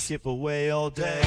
sip away all day.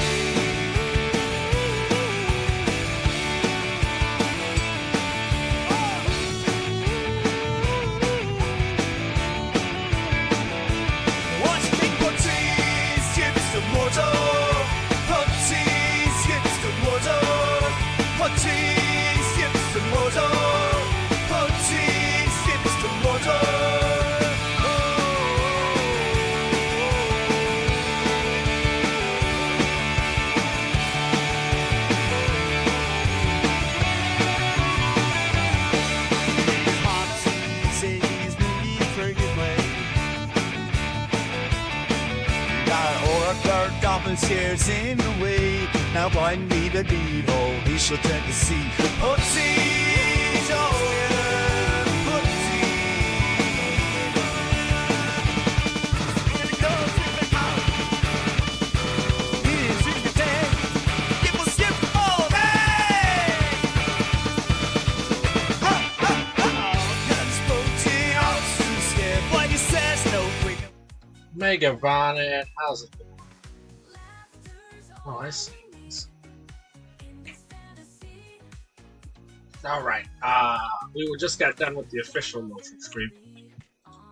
Shares in the way. Now blind me the needle, he shall tend to see. Poteen, oh yeah, Poteen. Here it goes in the house. Here's in the day. It will skip all day. Ha ha ha. Cause Poteen also scared. Why he says no quick. Mega Bonnet, how's it going? Oh, I see. Alright, we just got done with the official LOTRO stream.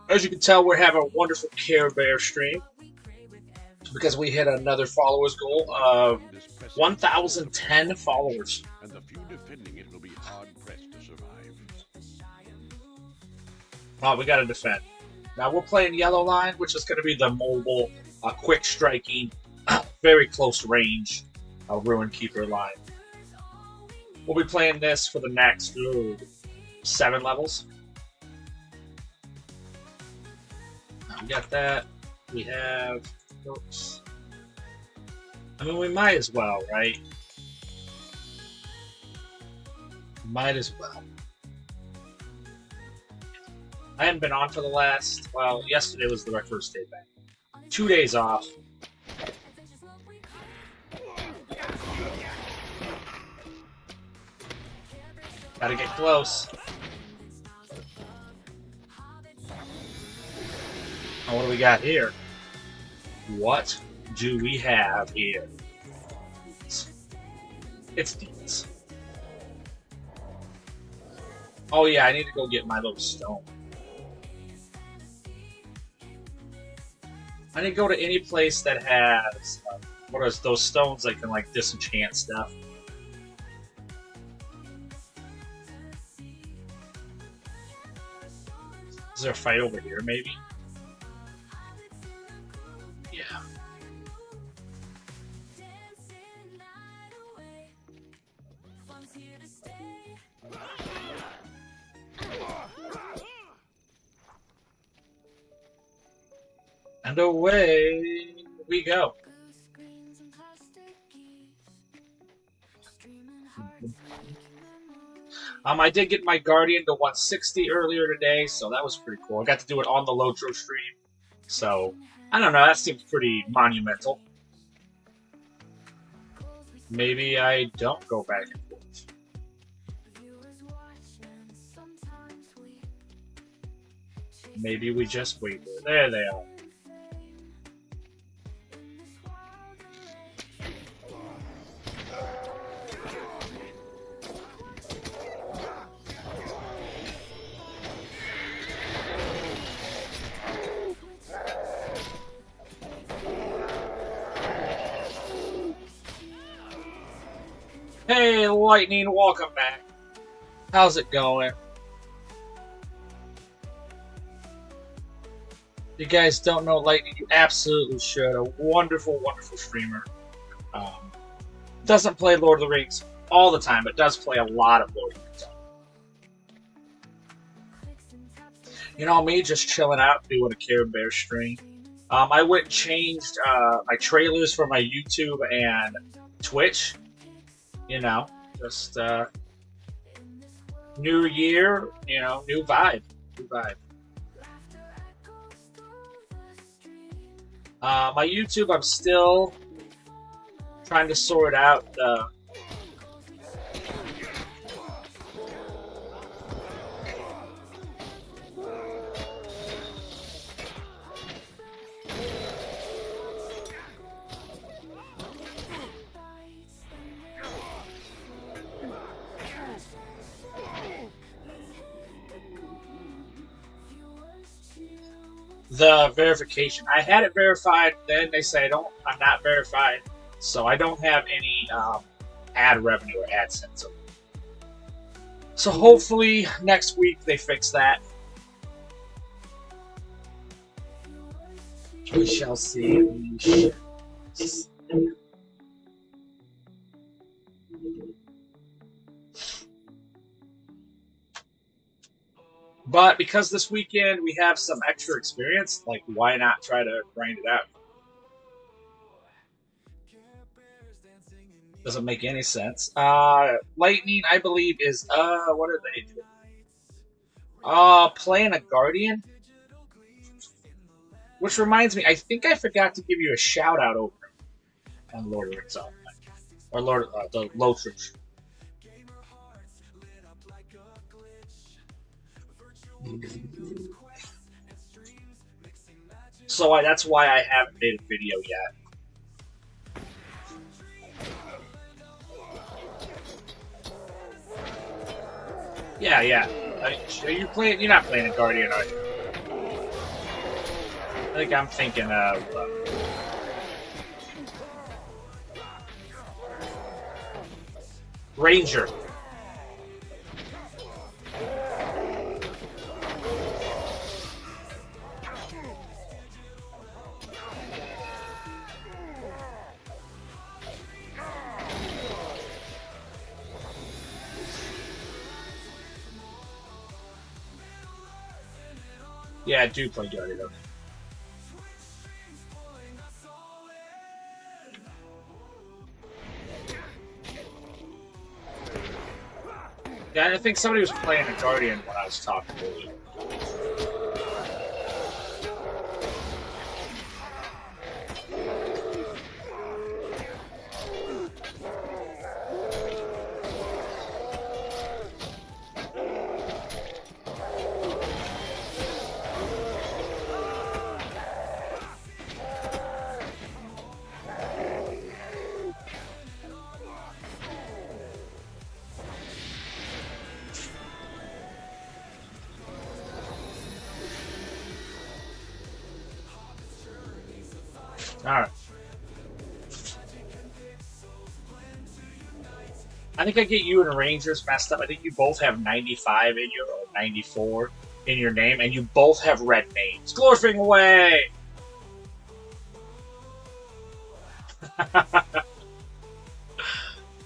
As you can tell, we're having a wonderful Care Bear stream because we hit another followers goal of 1,010 followers. And the few defending it will be hard pressed to survive. Oh, we gotta defend. Now we're playing Yellow Line, which is gonna be the mobile, quick striking, very close range RUNE-KEEPER line. We'll be playing this for the next 7 levels. We got that. We have. Oops. I mean, we might as well, right? Might as well. I haven't been on for the last. Well, yesterday was the first day back. 2 days off. Gotta get close. Oh, what do we got here? What do we have here? It's Deeds. Oh yeah, I need to go get my little stone. I need to go to any place that has what are those stones that can like disenchant stuff. Is there a fight over here, maybe? Yeah. And away we go. I did get my Guardian to 160 earlier today, so that was pretty cool. I got to do it on the LOTRO stream, so I don't know, that seems pretty monumental. Maybe I don't go back and forth. Maybe we just wait there. There they are. Hey, Lightning, welcome back. How's it going? You guys don't know Lightning, you absolutely should. A wonderful, wonderful streamer. Doesn't play Lord of the Rings all the time, but does play a lot of Lord of the Rings. You know, me just chilling out, doing a Care Bear stream. I went and changed my trailers for my YouTube and Twitch. You know, just new year, you know, new vibe. New vibe. My YouTube, I'm still trying to sort out the verification. I had it verified, then they say I'm not verified, so I don't have any ad revenue or AdSense. So hopefully next week they fix that. We shall see. We shall see. But because this weekend we have some extra experience, like, why not try to grind it out? Doesn't make any sense. Lightning, I believe, is what are they doing? Playing a Guardian. Which reminds me, I think I forgot to give you a shout out over on Lord of the Rings, or the LOTRO. So that's why I haven't made a video yet. Yeah. You're not playing a Guardian, are you? I think I'm thinking of Ranger. Yeah, I do play Guardian. Yeah, I think somebody was playing a Guardian when I was talking earlier. Alright. I think I get you and Rangers messed up. I think you both have 95 in your, or 94 in your name, and you both have red names. Glorfing away!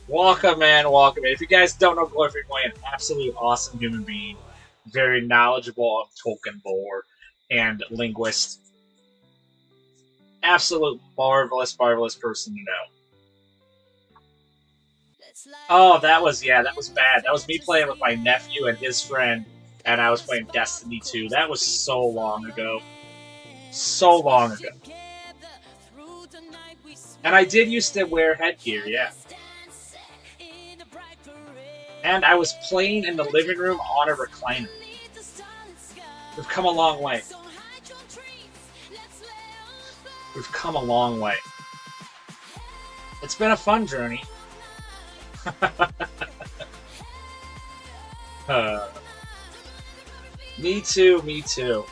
Welcome, man. Welcome. If you guys don't know Glorfing away, an absolutely awesome human being. Very knowledgeable on token lore and linguist. Absolute marvelous person to know. Oh, that was bad. That was me playing with my nephew and his friend, and I was playing Destiny 2. That was so long ago. So long ago. And I did used to wear headgear, yeah. And I was playing in the living room on a recliner. We've come a long way. We've come a long way. It's been a fun journey. Me too.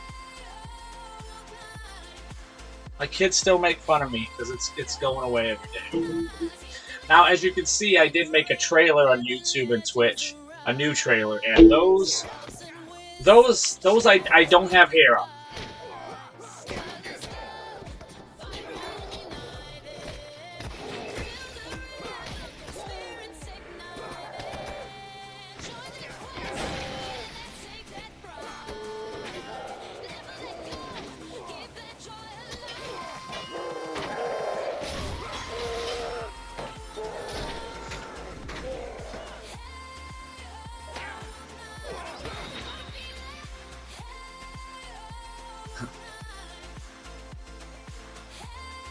My kids still make fun of me because it's going away every day. Now, as you can see, I did make a trailer on YouTube and Twitch, a new trailer, and those I don't have hair on.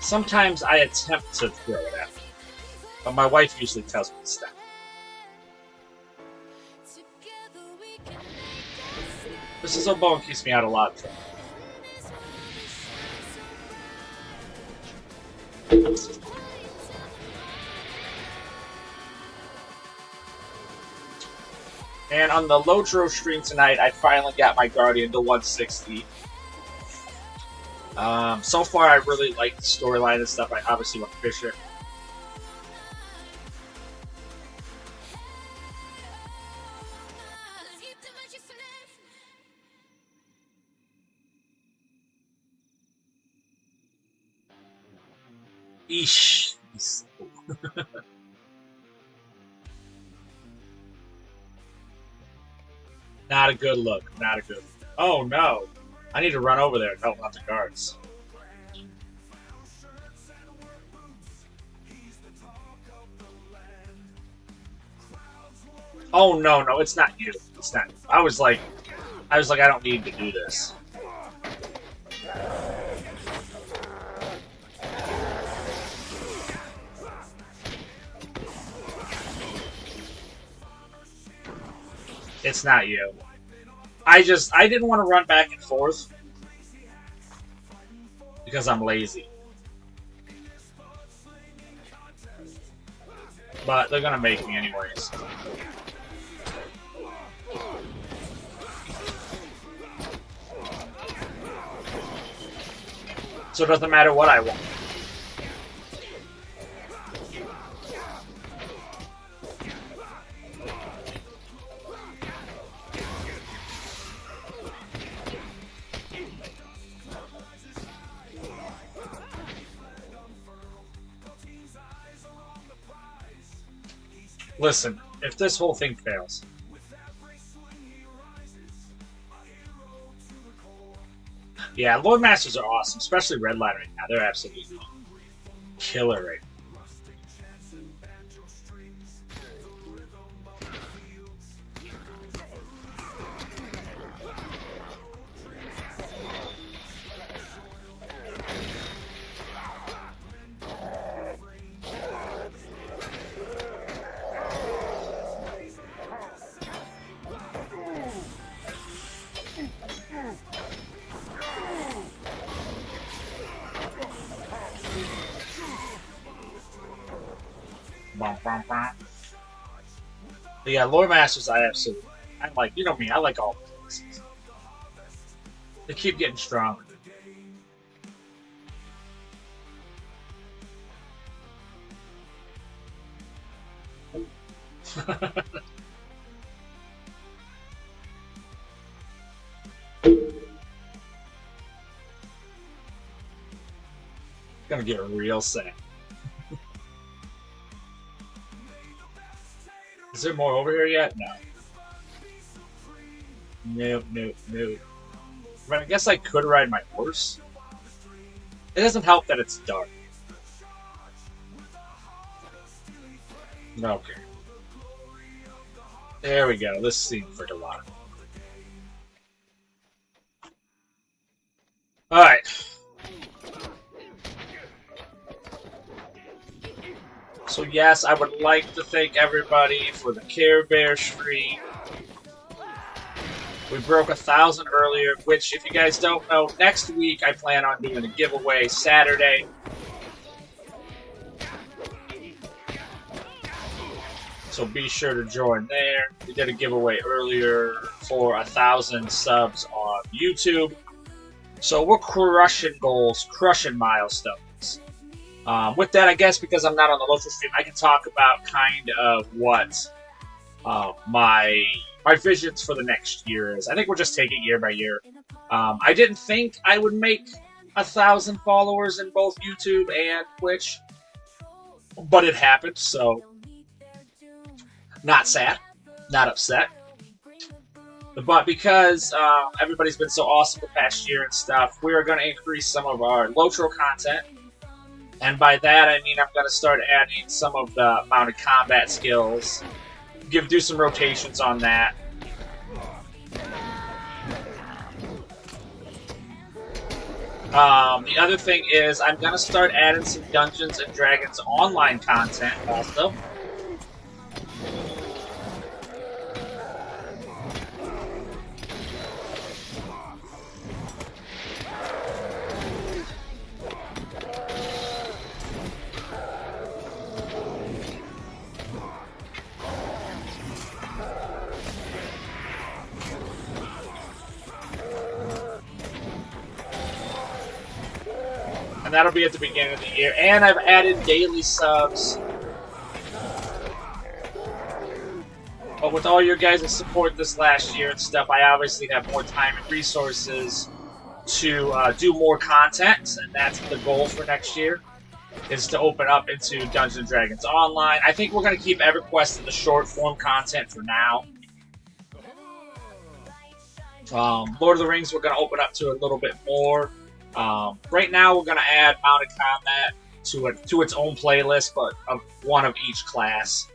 Sometimes I attempt to throw it at me, but my wife usually tells me to stop. Mrs. O'Bowen keeps me out of a lot of trouble. And on the LOTRO stream tonight, I finally got my Guardian to 160. So far, I really like the storyline and stuff. I obviously want Fisher. Eesh. Not a good look. Not a good look. Oh no. I need to run over there and help out the guards. Oh no, no, it's not you. It's not you. I was like, I don't need to do this. It's not you. I didn't want to run back and forth because I'm lazy. But they're gonna make me anyways. So it doesn't matter what I want. Listen, if this whole thing fails, yeah, Lord Masters are awesome, especially Redline right now. They're absolutely killer right now. But yeah, Lord Masters, I like. You know me, I like all the classes. They keep getting stronger. Gonna get real sad. Is there more over here yet? No. Nope, nope, nope. I mean, I guess I could ride my horse. It doesn't help that it's dark. Okay. There we go. This seems like a lot. Alright. So yes, I would like to thank everybody for the Care Bear stream. We broke 1,000 earlier, which, if you guys don't know, next week I plan on doing a giveaway Saturday. So be sure to join there. We did a giveaway earlier for 1,000 subs on YouTube. So we're crushing goals, crushing milestones. With that, I guess because I'm not on the LOTRO stream, I can talk about kind of what my visions for the next year is. I think we'll just take it year by year. I didn't think I would make 1,000 followers in both YouTube and Twitch, but it happened, so not sad, not upset. But because everybody's been so awesome the past year and stuff, we're going to increase some of our LOTRO content. And by that, I mean I'm going to start adding some of the mounted combat skills, do some rotations on that. The other thing is I'm going to start adding some Dungeons and Dragons online content also. And that'll be at the beginning of the year. And I've added daily subs. But with all your guys' support this last year and stuff, I obviously have more time and resources to do more content, and that's the goal for next year, is to open up into Dungeons & Dragons Online. I think we're going to keep Everquest in the short-form content for now. Lord of the Rings, we're going to open up to a little bit more. Right now, we're going to add Mounted Combat to its own playlist, but of one of each class.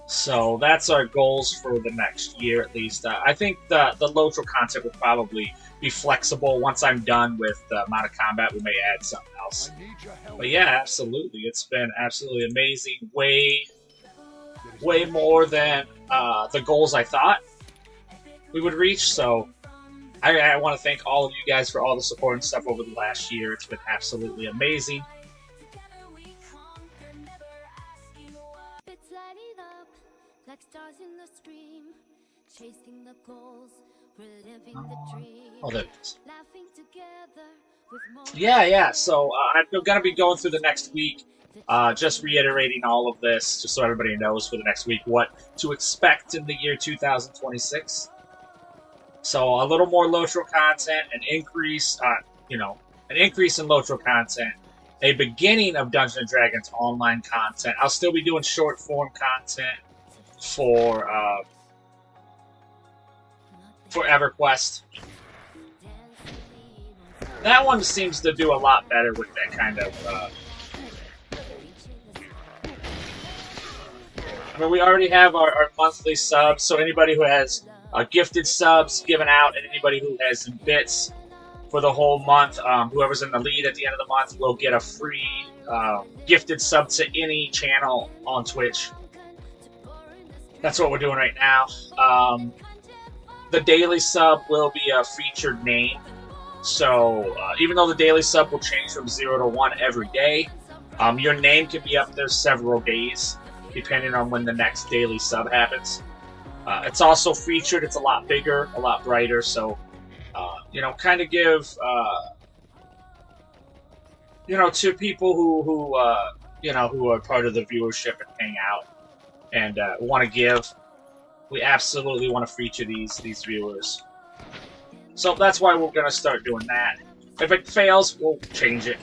So that's our goals for the next year, at least. I think the LOTRO content will probably be flexible. Once I'm done with the Mounted Combat, we may add something else. But yeah, absolutely. It's been absolutely amazing. Way more than the goals I thought we would reach. So I want to thank all of you guys for all the support and stuff over the last year. It's been absolutely amazing. Like stars in the stream, chasing the goals, reliving the dream. Oh, there it is. Laughing together with more. Yeah. So I'm going to be going through the next week, just reiterating all of this, just so everybody knows for the next week what to expect in the year 2026. So a little more LOTRO content, an increase in LOTRO content, a beginning of Dungeons & Dragons Online content. I'll still be doing short form content for Everquest. That one seems to do a lot better with that kind of I mean, we already have our monthly subs, so anybody who has gifted subs given out, and anybody who has bits for the whole month, whoever's in the lead at the end of the month will get a free gifted sub to any channel on Twitch. That's what we're doing right now. The daily sub will be a featured name. So even though the daily sub will change from 0 to 1 every day, your name can be up there several days, depending on when the next daily sub happens. It's also featured. It's a lot bigger, a lot brighter. So, kind of give, to people who are part of the viewership and hang out and want to give. We absolutely want to feature these viewers. So that's why we're gonna start doing that. If it fails, we'll change it.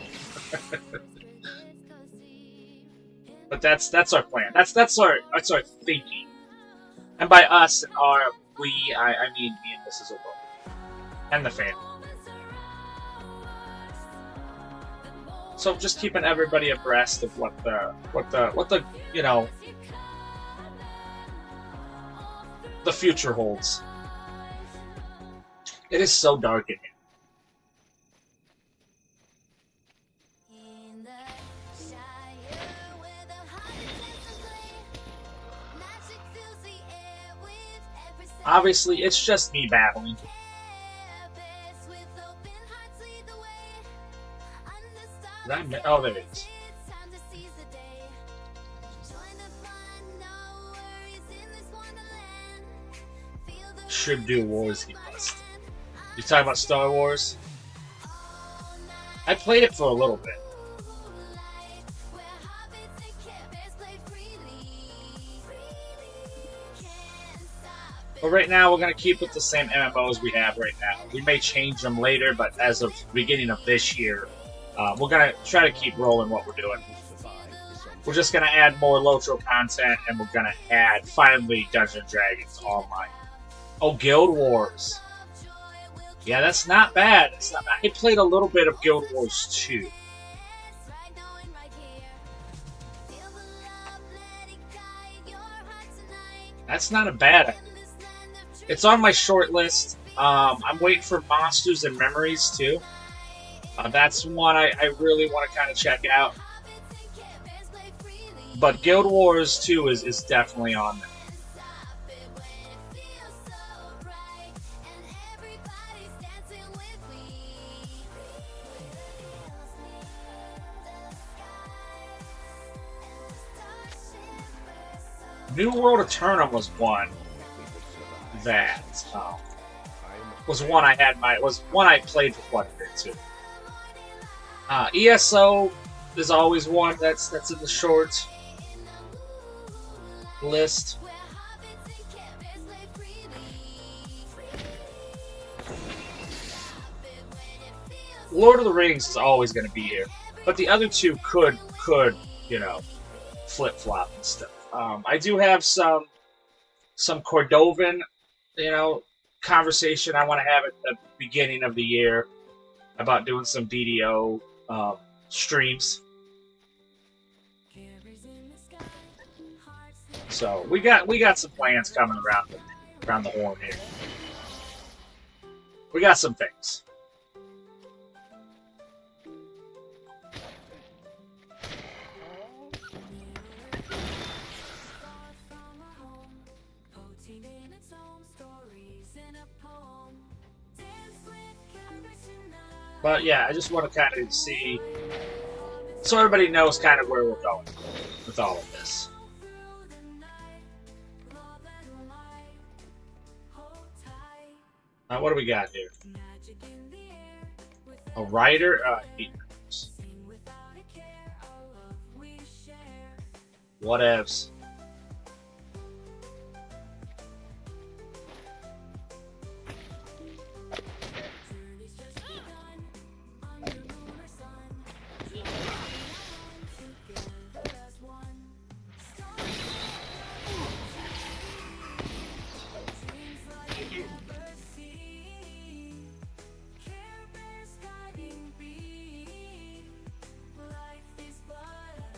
But that's our plan. That's our thinking. And by us and I mean me and Mrs. OBowen and the family. So just keeping everybody abreast of what the the future holds. It is so dark in here. Obviously, it's just me battling. Oh, there it is. Should do wars, he must. You talking about Star Wars? I played it for a little bit. But right now, we're going to keep with the same MMOs we have right now. We may change them later, but as of the beginning of this year, we're going to try to keep rolling what we're doing. We're just going to add more LOTRO content, and we're going to add, finally, Dungeons & Dragons Online. Oh, Guild Wars. Yeah, that's not bad. That's not bad. I played a little bit of Guild Wars 2. That's not a bad idea. It's on my short list. I'm waiting for Monsters and Memories too. That's one I really want to kind of check out. But Guild Wars 2 is definitely on there. New World Eternum was one that was one I had was one I played for quite a bit too. ESO is always one that's in the short list. Lord of the Rings is always going to be here, but the other two could you know, flip flop and stuff. I do have some Cordovan, you know, conversation I want to have at the beginning of the year about doing some DDO streams. So we got some plans coming around the horn here. We got some things. But yeah, I just want to kind of see, so everybody knows kind of where we're going with all of this. What do we got here? A rider? Whatevs.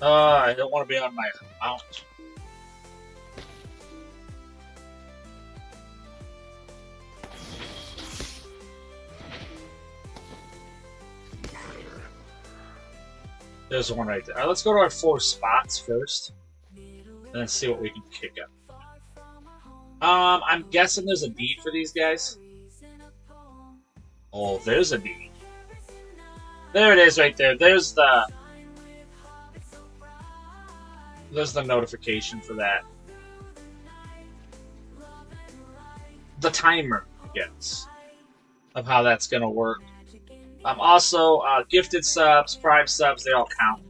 I don't want to be on my mount. There's one right there. Let's go to our 4 spots first, and then see what we can kick up. I'm guessing there's a deed for these guys. Oh, there's a deed. There it is right there. There's the notification for that. The timer, I guess, of how that's going to work. Also, gifted subs, prime subs, they all count.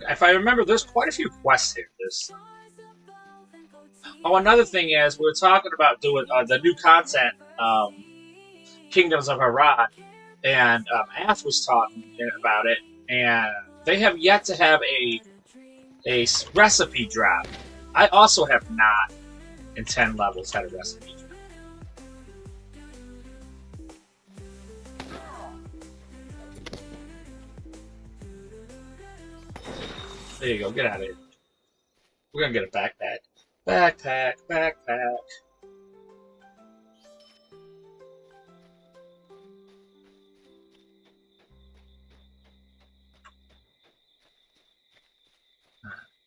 If I remember, there's quite a few quests here. Oh, another thing is, we were talking about doing the new content, Kingdoms of Harad, and Ath was talking about it, and they have yet to have a recipe drop. I also have not, in 10 levels, had a recipe drop. There you go, get out of here. We're gonna get a backpack. Backpack, backpack.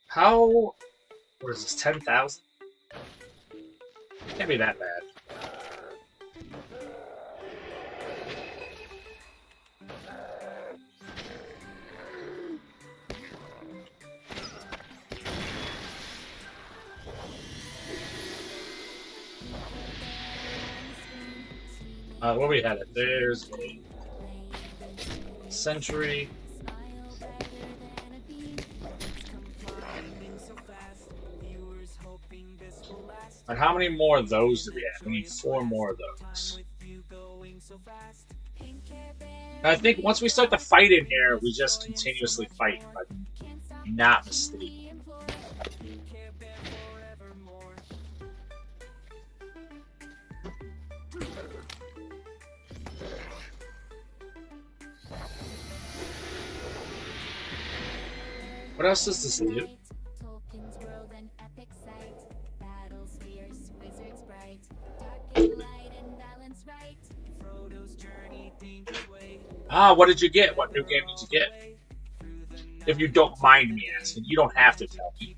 How? What is this? 10,000? Can't be that bad. Where we had it? There's a century. And how many more of those do we have? We need 4 more of those. And I think once we start the fight in here, we just continuously fight, but not mistake. What else does this do? Ah, what did you get? What new game did you get? If you don't mind me asking, you don't have to tell me.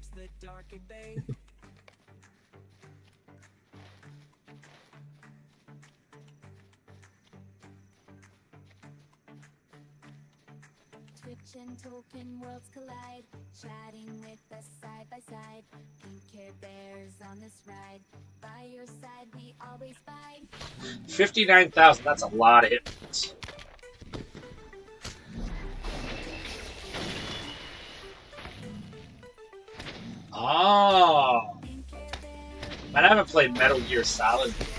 description, token worlds collide. Chatting with us side by side. Pink Care Bears on this ride. By your side, we always fight. 59,000. That's a lot of hit points. Oh. Man, I haven't played Metal Gear Solid yet.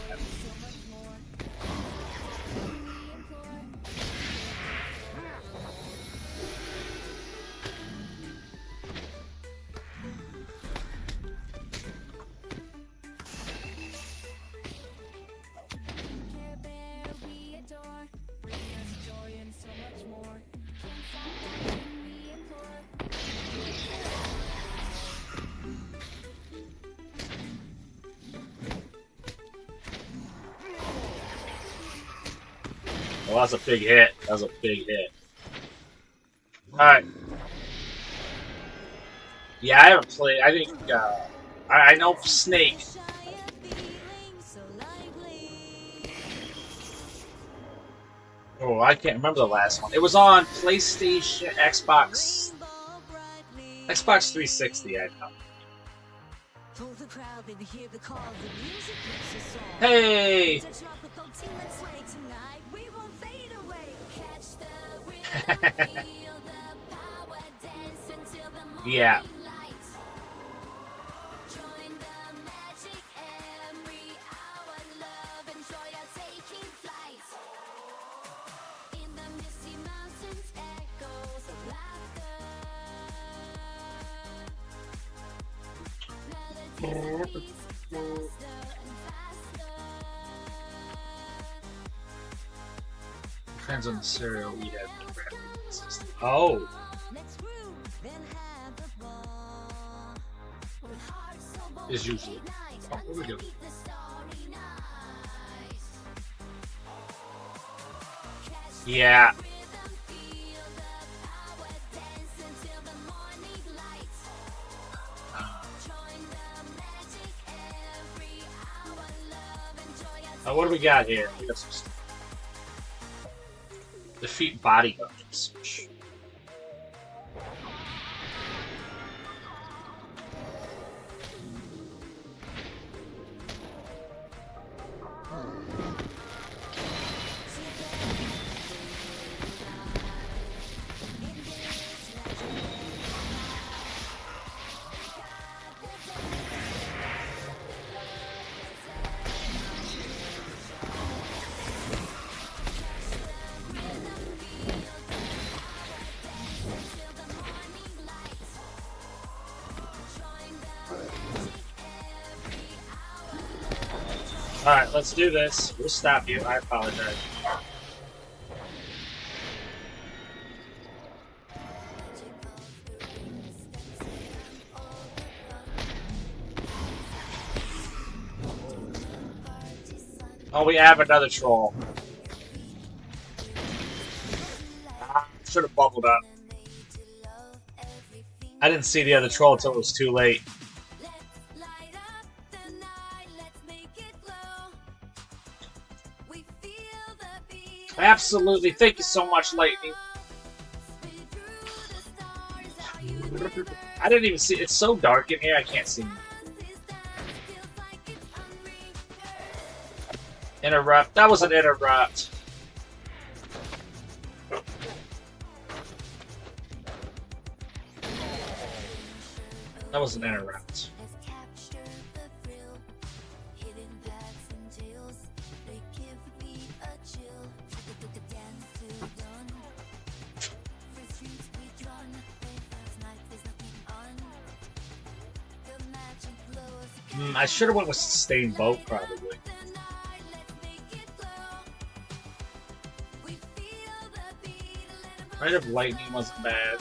Well, that's a big hit. That was a big hit. Alright. Yeah, I haven't played. I think, I know Snake. Oh, I can't remember the last one. It was on PlayStation, Xbox 360, I know. Hey! Yeah. Depends on the cereal we have. Oh. Is usually. Oh, what we doing? Yeah. What do we got here? We got some stuff. Defeat bodyguards. Alright, let's do this. We'll stop you. I apologize. Oh, we have another troll. Should have bubbled up. I didn't see the other troll until it was too late. Absolutely. Thank you so much, Lightning. I didn't even see. It's so dark in here, I can't see. Interrupt. That was an interrupt. That was an interrupt. I should have went with Sustained Boat, probably. Right if Lightning wasn't bad.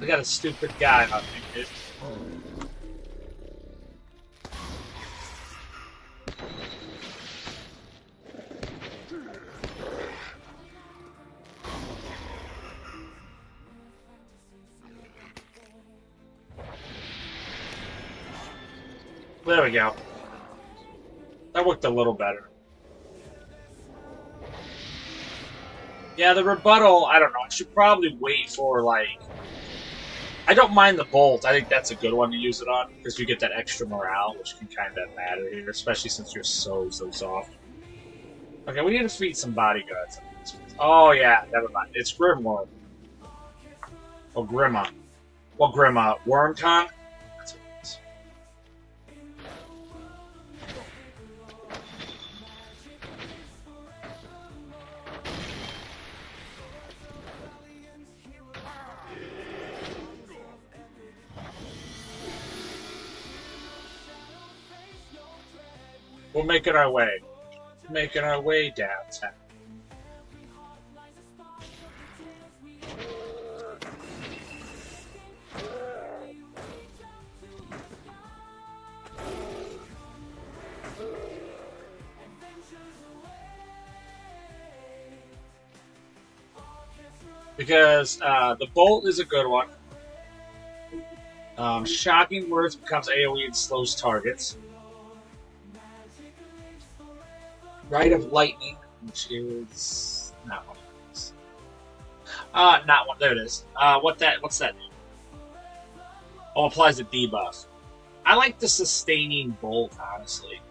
I got a stupid guy on me, dude. There we go. That worked a little better. Yeah, the rebuttal, I don't know. I should probably wait for, like... I don't mind the bolt. I think that's a good one to use it on, because you get that extra morale, which can kind of matter here, especially since you're so soft. Okay, we need to feed some bodyguards. Oh, yeah, never mind. It's Grimworm. Oh, Grimma. Well, Grimma. Wormtongue? That's what it is. We're making our way. Making our way downtown. Because the bolt is a good one. Shocking words becomes AoE and slows targets. Rite of Lightning, which is not one of those. Not one. There it is. What's that? Oh, applies a debuff. I like the sustaining bolt, honestly,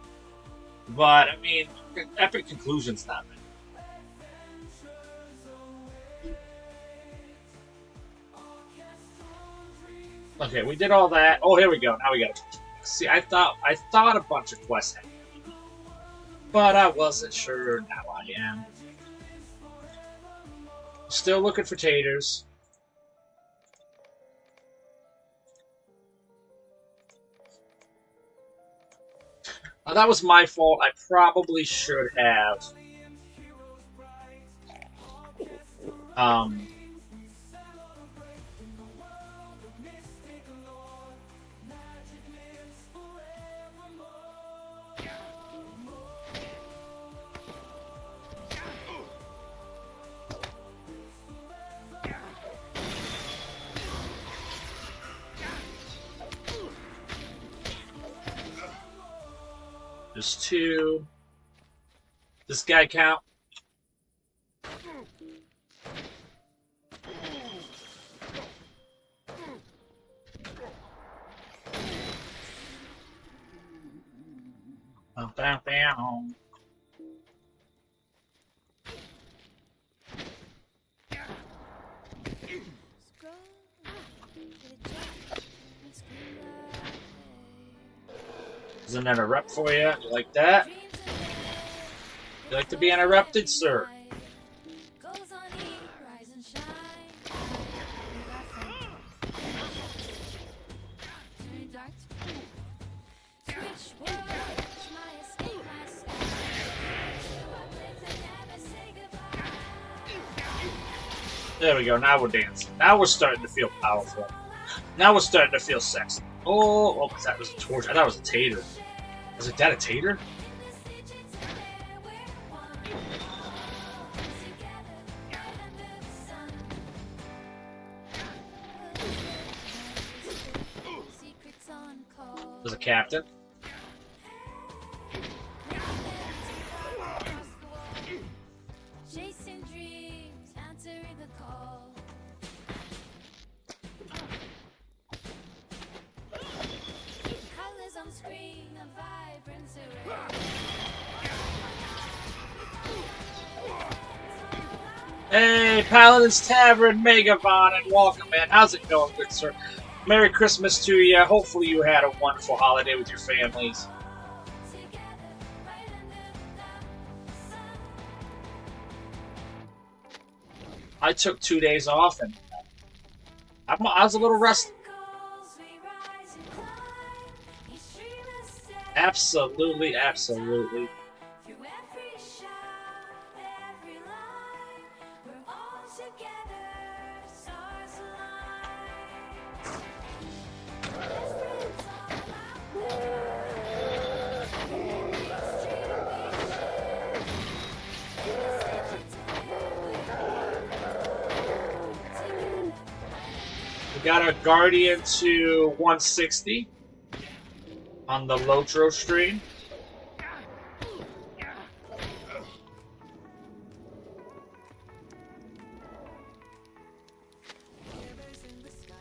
but I mean, Epic Conclusion's not bad. Okay, we did all that. Oh, here we go. Now we got. See, I thought a bunch of quests had. But I wasn't sure. Now I am. Still looking for taters. That was my fault. I probably should have. There's two. This guy count? Bam. Isn't that a rep for you? You like that? You like to be interrupted, sir? There we go, now we're dancing. Now we're starting to feel powerful. Now we're starting to feel sexy. Oh, that was a torch. I thought it was a tater. Was it that a tater? There's a captain. Hey, Paladin's Tavern, Megavon, and welcome, man. How's it going, good sir? Merry Christmas to you. Hopefully you had a wonderful holiday with your families. I took 2 days off, and I was a little rusty. Absolutely, absolutely. got a Guardian to 160 on the LOTRO stream.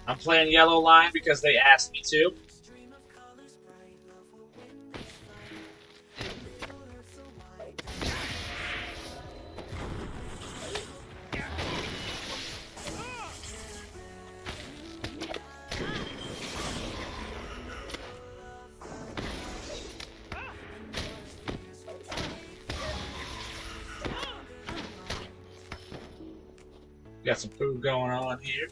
I'm playing Yellow Line because they asked me to. Got some food going on here.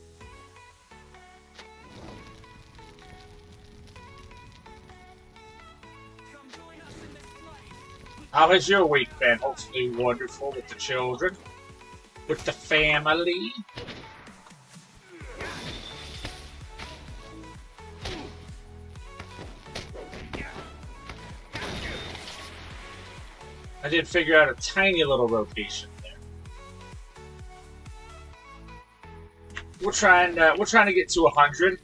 How has your week been? Hopefully wonderful with the children, with the family. I did figure out a tiny little rotation there. We're trying to get to 100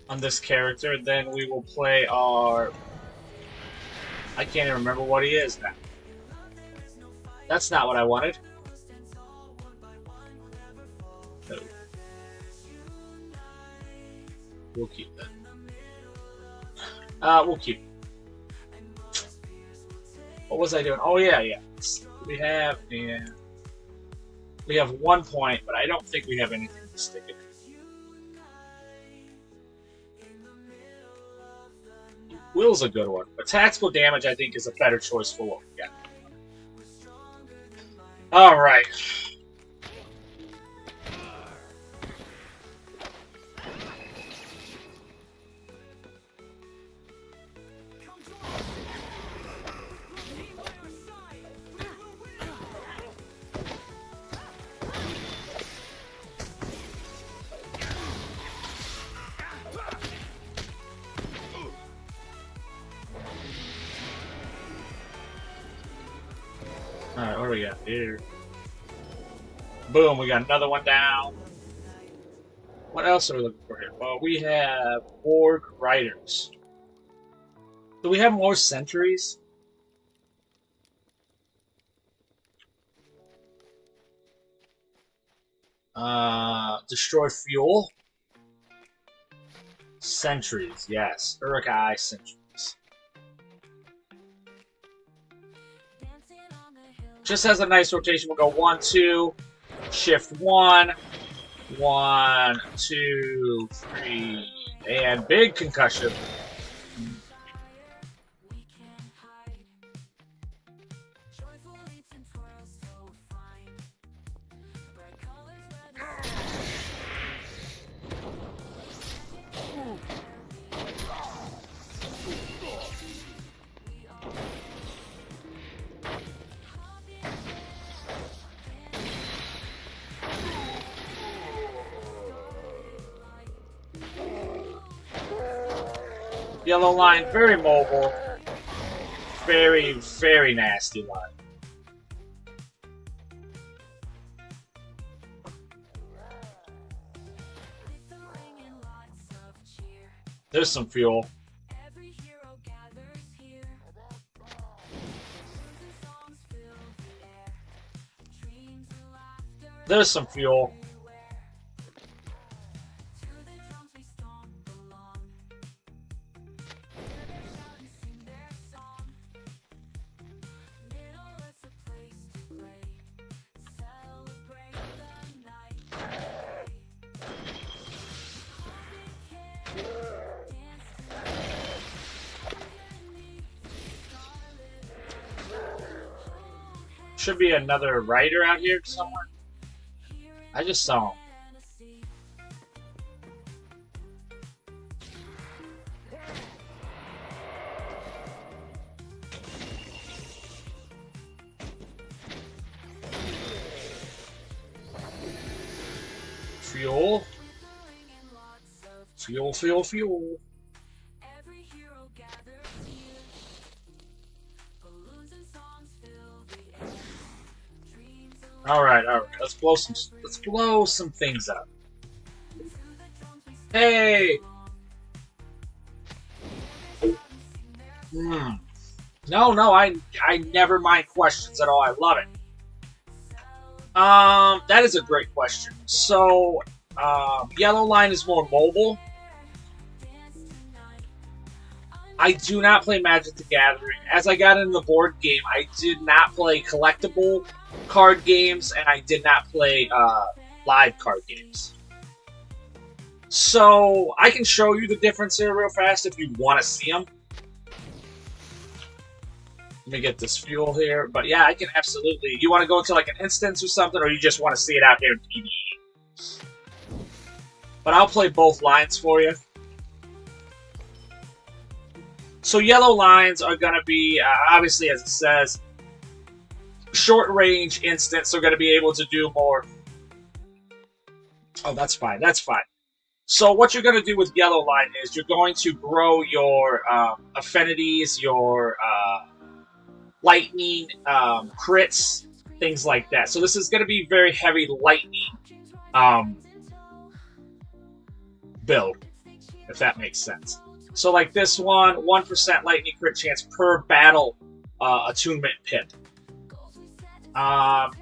on this character, then we will play our... I can't even remember what he is now. That's not what I wanted. No. We'll keep that. We'll keep it. What was I doing? Oh yeah. We have 1 point, but I don't think we have anything to stick it. Will's a good one, but tactical damage I think is a better choice for what we got. All right. Alright, what do we got here? Boom, we got another one down. What else are we looking for here? Well, we have Org Riders. Do we have more sentries? Destroy fuel. Sentries, yes. Urukai sentries. Just has a nice rotation. We'll go 1, 2, shift 1, 1, 2, 3, and big concussion. Yellow line, very mobile. Very, very nasty line. There's some fuel. There's some fuel. Should be another rider out here somewhere. I just saw him. Fuel. Fuel, fuel, fuel. All right. Let's blow some things up. Hey! No, I never mind questions at all. I love it. That is a great question. So, Yellow Line is more mobile. I do not play Magic the Gathering. As I got into the board game, I did not play collectible card games, and I did not play live card games. So, I can show you the difference here real fast if you want to see them. Let me get this fuel here. But yeah, I can absolutely... You want to go into like an instance or something, or you just want to see it out here in PvE? But I'll play both lines for you. So yellow lines are going to be, obviously, as it says, short range instance. They're going to be able to do more. Oh, that's fine. That's fine. So what you're going to do with yellow line is you're going to grow your affinities, your lightning, crits, things like that. So this is going to be very heavy lightning build, if that makes sense. So like this one, 1% lightning crit chance per battle attunement pit.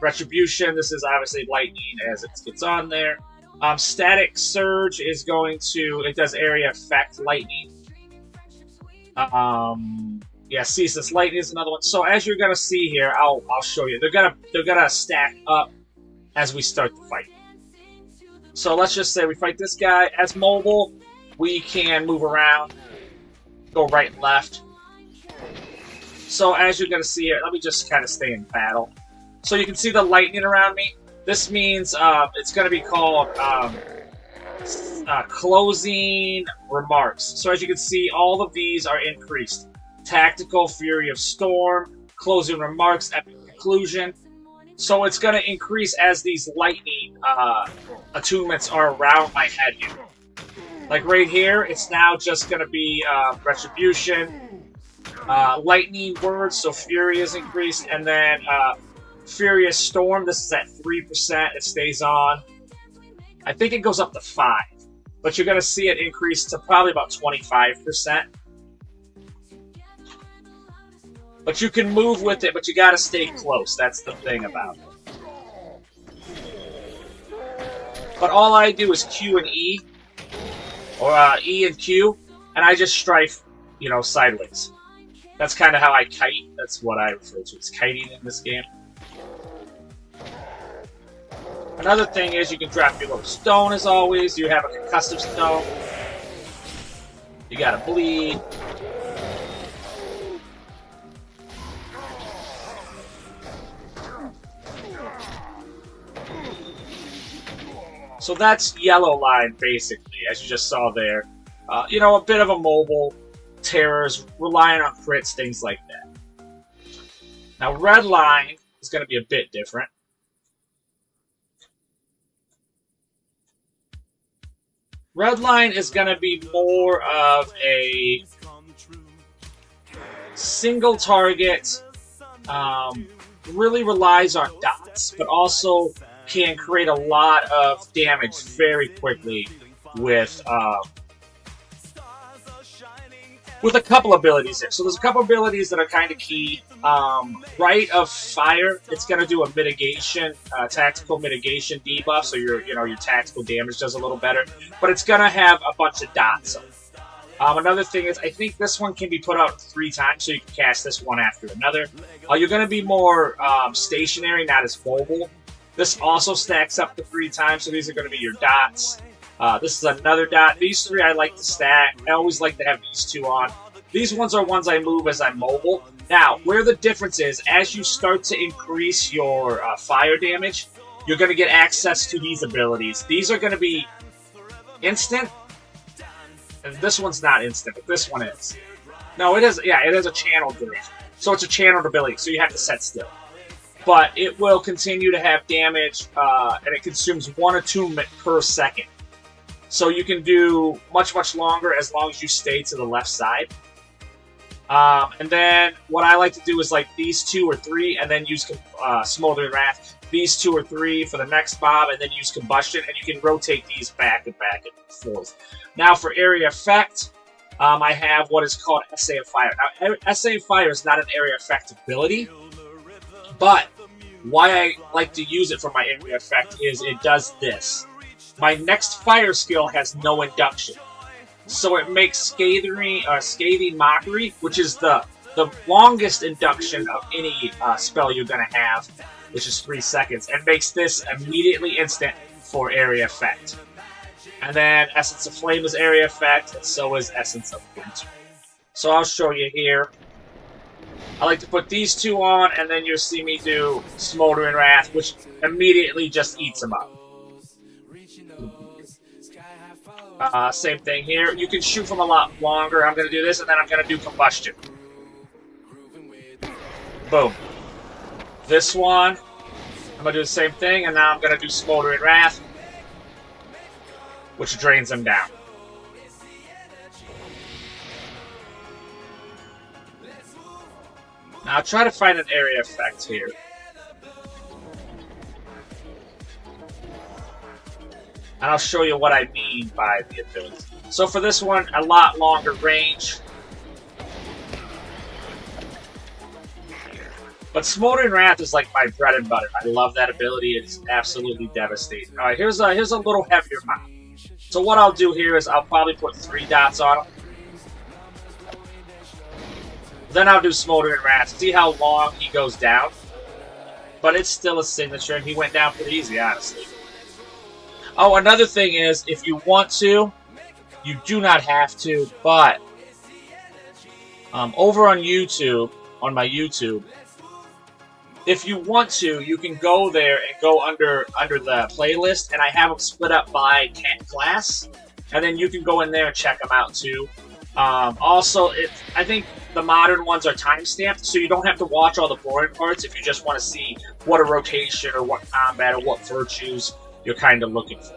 Retribution, this is obviously lightning as it gets on there. Static Surge is going to, it does area effect lightning. Yeah, Ceaseless Lightning is another one. So as you're gonna see here, I'll show you. They're gonna stack up as we start the fight. So let's just say we fight this guy. As mobile, we can move around, go right and left. So as you're gonna see here, let me just kind of stay in battle. So you can see the lightning around me. This means it's gonna be called closing remarks. So as you can see, all of these are increased. Tactical, Fury of Storm, Closing Remarks, Epic Conclusion. So it's going to increase as these lightning attunements are around my head here. Like right here, it's now just going to be Retribution, Lightning Words, so Fury is increased, and then Furious Storm, this is at 3%, it stays on. I think it goes up to 5, but you're going to see it increase to probably about 25%. But you can move with it, but you gotta stay close. That's the thing about it. But all I do is Q and E, or E and Q, and I just strafe, you know, sideways. That's kind of how I kite. That's what I refer to as kiting in this game. Another thing is you can drop your little stone as always. You have a concussive stone. You gotta bleed. So that's yellow line, basically, as you just saw there. You know, a bit of a mobile, terrors, relying on crits, things like that. Now, red line is going to be a bit different. Red line is going to be more of a single target, really relies on dots, but also can create a lot of damage very quickly with a couple abilities there. So there's a couple abilities that are kind of key. Rite of Fire, it's going to do a mitigation, tactical mitigation debuff, so your tactical damage does a little better. But it's going to have a bunch of dots. Another thing is, I think this one can be put out 3 times, so you can cast this one after another. You're going to be more stationary, not as mobile. This also stacks up to 3 times, so these are going to be your dots. This is another dot. These 3 I like to stack. I always like to have these 2 on. These ones are ones I move as I'm mobile. Now, where the difference is, as you start to increase your fire damage, you're going to get access to these abilities. These are going to be instant. And this one's not instant, but this one is. No, it is. Yeah, it is a channeled duration. So it's a channeled ability, so you have to set still. But it will continue to have damage, and it consumes 1 attunement per second. So you can do much, much longer as long as you stay to the left side. And then what I like to do is like these 2 or 3, and then use Smoldering Wrath. these 2 or 3 for the next mob, and then use combustion, and you can rotate these back and forth. Now for area effect, I have what is called Essay of Fire. Now, Essay of Fire is not an area effect ability, but why I like to use it for my area effect is it does this. My next fire skill has no induction, so it makes Scathing Mockery, which is the longest induction of any spell you're going to have, which is 3 seconds, and makes this immediately instant for area effect. And then Essence of Flame is area effect, and so is Essence of Winter. So I'll show you here. I like to put these 2 on, and then you'll see me do Smoldering Wrath, which immediately just eats them up. Same thing here. You can shoot from a lot longer. I'm going to do this, and then I'm going to do Combustion. Boom. This one, I'm going to do the same thing, and now I'm going to do Smoldering Wrath, which drains them down. Now I'll try to find an area effect here. And I'll show you what I mean by the ability. So for this one, a lot longer range. But Smoldering Wrath is like my bread and butter. I love that ability. It's absolutely devastating. Alright, here's a little heavier mob. So what I'll do here is I'll probably put 3 dots on him. Then I'll do Smoldering Wrath. See how long he goes down? But it's still a signature, and he went down pretty easy, honestly. Oh, another thing is, if you want to, you do not have to, but over on YouTube, on my YouTube, if you want to, you can go there and go under the playlist, and I have them split up by class, and then you can go in there and check them out too. Also, I think the modern ones are time-stamped, so you don't have to watch all the boring parts if you just want to see what a rotation or what combat or what virtues you're kind of looking for.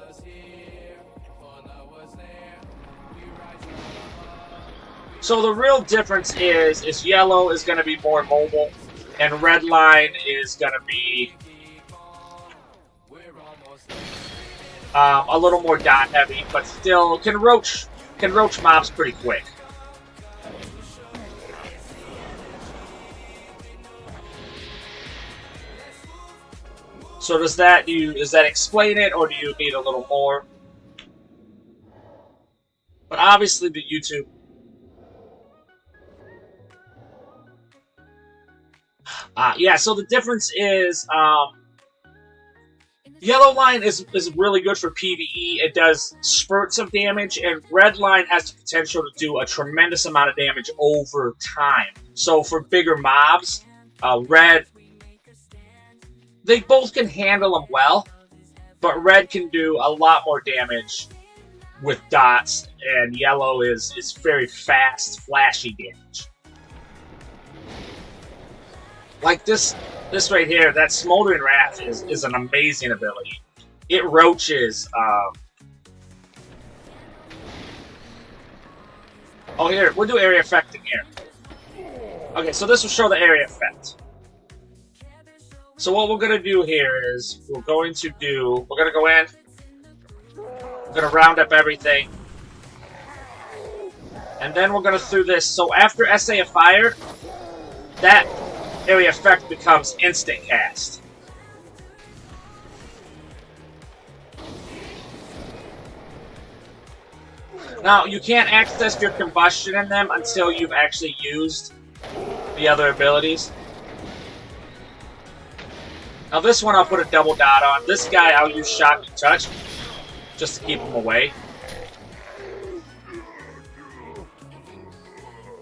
So the real difference is yellow is going to be more mobile, and red line is going to be a little more dot heavy, but still can roach mobs pretty quick. So does that explain it, or do you need a little more? But obviously the YouTube. Yeah, so the difference is yellow line is really good for PvE. It does spurts of damage, and red line has the potential to do a tremendous amount of damage over time. So for bigger mobs, red, they both can handle them well, but red can do a lot more damage with dots, and yellow is very fast, flashy damage. Like this right here, that Smoldering Wrath is an amazing ability. It roaches. Oh, here, we'll do area effect in here. Okay, so this will show the area effect. So what we're going to do here is we're going to go in, we're going to round up everything, and then we're going to do this. So after Essay of Fire, that area effect becomes instant cast. Now, you can't access your combustion in them until you've actually used the other abilities. Now this one I'll put a double dot on. This guy I'll use Shocking Touch just to keep him away.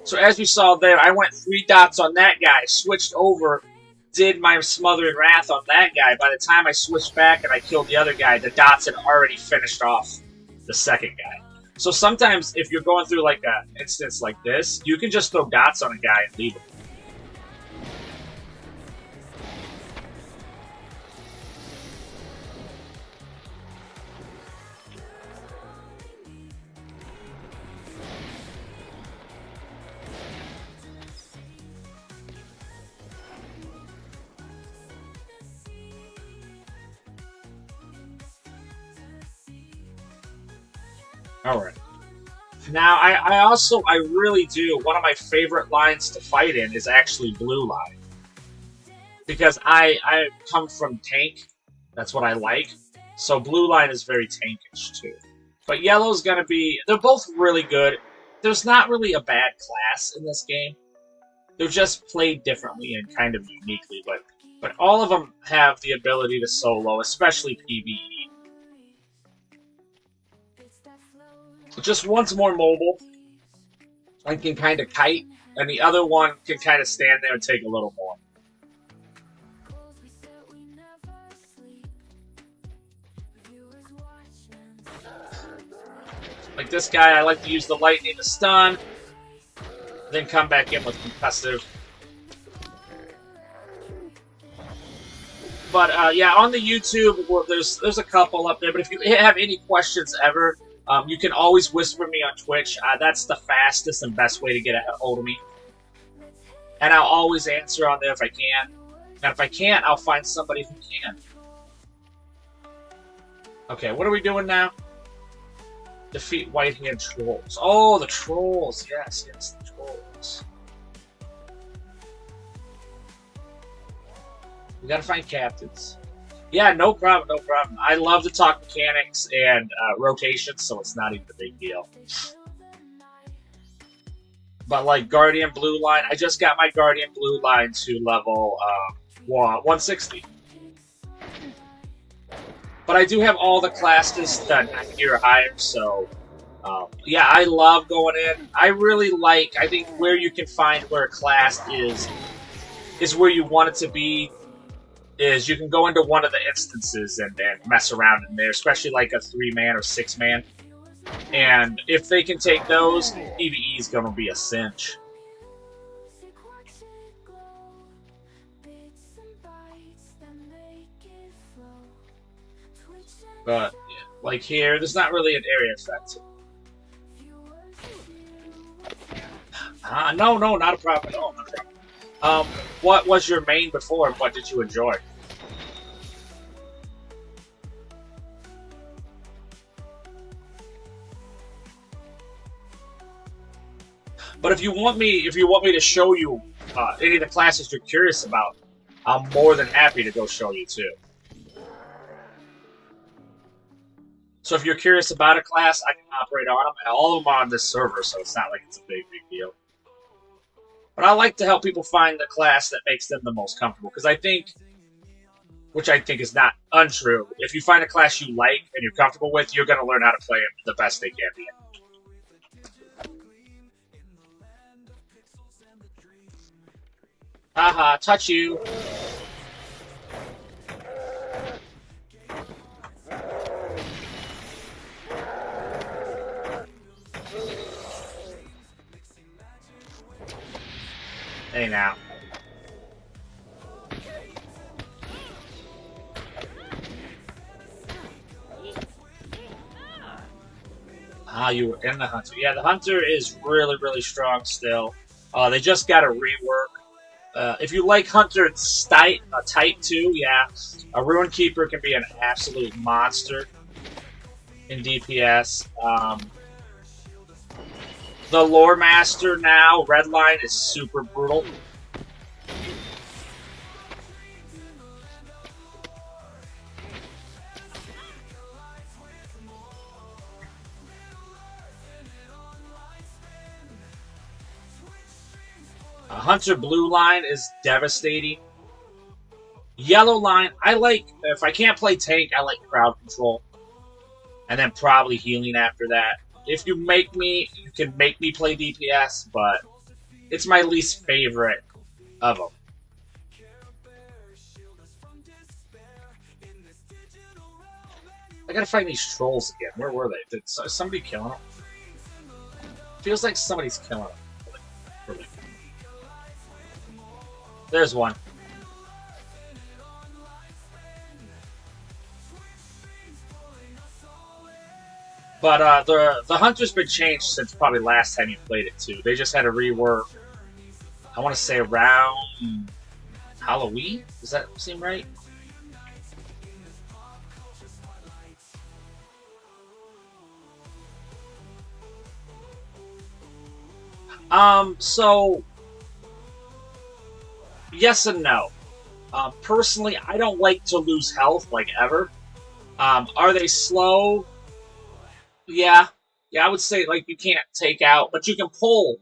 So as you saw there, I went 3 dots on that guy, switched over, did my Smothering Wrath on that guy. By the time I switched back and I killed the other guy, the dots had already finished off the second guy. So sometimes if you're going through like an instance like this, you can just throw dots on a guy and leave him. Alright. Now, I really do, one of my favorite lines to fight in is actually blue line. Because I come from tank, that's what I like. So blue line is very tankish too. But yellow's gonna be, they're both really good. There's not really a bad class in this game. They're just played differently and kind of uniquely, but all of them have the ability to solo, especially PvE. Just one's more mobile and can kind of kite, and the other one can kind of stand there and take a little more. Like this guy, I like to use the lightning to stun, then come back in with concussive. But yeah, on the YouTube, well, there's a couple up there. But if you have any questions ever, you can always whisper me on Twitch. That's the fastest and best way to get a hold of me. And I'll always answer on there if I can. And if I can't, I'll find somebody who can. Okay, what are we doing now? Defeat white-hand trolls. Oh, the trolls. Yes, yes, the trolls. We gotta find captains. Yeah, no problem, no problem. I love to talk mechanics and rotations, so it's not even a big deal. But like Guardian Blue Line, I just got my Guardian Blue Line to level 160. But I do have all the classes that 90 or higher, so yeah, I love going in. I really like, I think where you can find where a class is where you want it to be, is you can go into one of the instances and mess around in there, especially like a 3-man or 6-man. And if they can take those, PvE is going to be a cinch. But, yeah, like here, there's not really an area effect. No, not a problem at all. Not a problem. What was your main before, and what did you enjoy? But if you want me to show you any of the classes you're curious about, I'm more than happy to go show you too. So if you're curious about a class, I can operate on them. All of them are on this server, so it's not like it's a big deal. But I like to help people find the class that makes them the most comfortable, because I think, which I think is not untrue, if you find a class you like and you're comfortable with, you're going to learn how to play it the best they can be. Haha, touch you. Hey now. You were in the Hunter. Yeah, the Hunter is really, really strong still. They just got a rework. If you like Hunter type 2, yeah, a RUNE-KEEPER can be an absolute monster in DPS. The Lore Master now, Redline, is super brutal. Hunter Blue Line is devastating. Yellow Line, I like, if I can't play tank, I like crowd control. And then probably healing after that. If you make me, you can make me play DPS, but it's my least favorite of them. I gotta find these trolls again. Where were they? Did somebody kill them? Feels like somebody's killing them. Really. There's one. But the Hunter's been changed since probably last time you played it too. They just had a rework. I want to say around Halloween. Does that seem right? So yes and no. Personally, I don't like to lose health, like, ever. Are they slow? Yeah. Yeah, I would say, like, you can't take out, but you can pull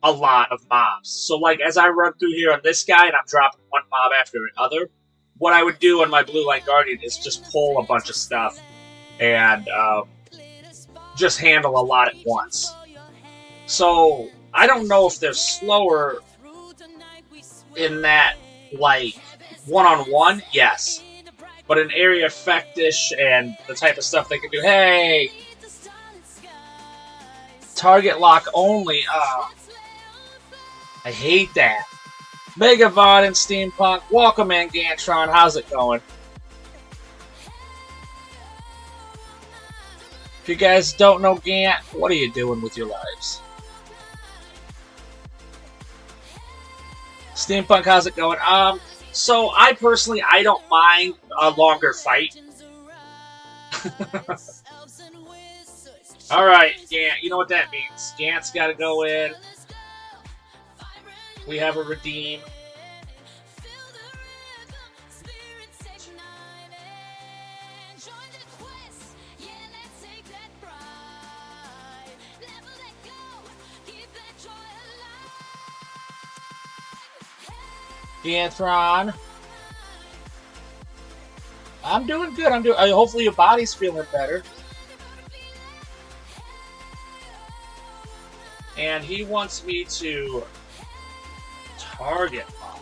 a lot of mobs. So, like, as I run through here on this guy and I'm dropping one mob after another, what I would do on my Blue Line Guardian is just pull a bunch of stuff and just handle a lot at once. So, I don't know if they're slower in that, like, one-on-one, yes. But in area effect-ish and the type of stuff they can do, hey! Target lock only, I hate that. Megavod and Steampunk, welcome in, Gantron, how's it going? If you guys don't know Gant, what are you doing with your lives? Steampunk, how's it going? So I personally, I don't mind a longer fight. Alright, Gant, you know what that means. Gant's gotta go in. We have a redeem. Gantron. I'm doing good. Hopefully your body's feeling better. And he wants me to target lock.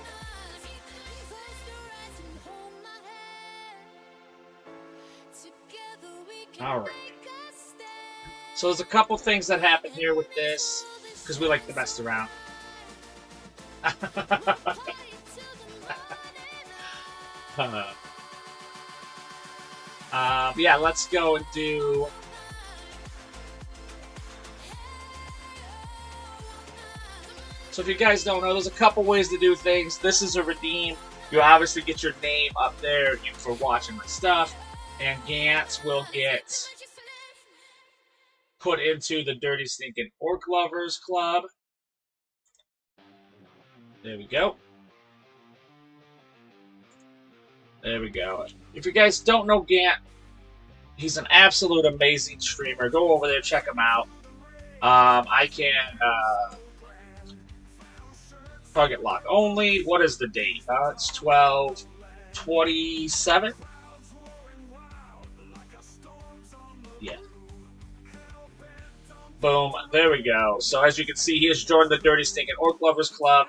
Alright. So there's a couple things that happen here with this, because we like to mess around. Yeah, let's go and do... So if you guys don't know, there's a couple ways to do things. This is a redeem. You obviously get your name up there for watching my stuff. And Gantz will get put into the Dirty Stinking Orc Lovers Club. There we go. There we go. If you guys don't know Gant, he's an absolute amazing streamer. Go over there, check him out. I can target lock only. What is the date? It's 12/27. Yeah. Boom. There we go. So as you can see, he has joined the Dirty Stinking Orc Lovers Club.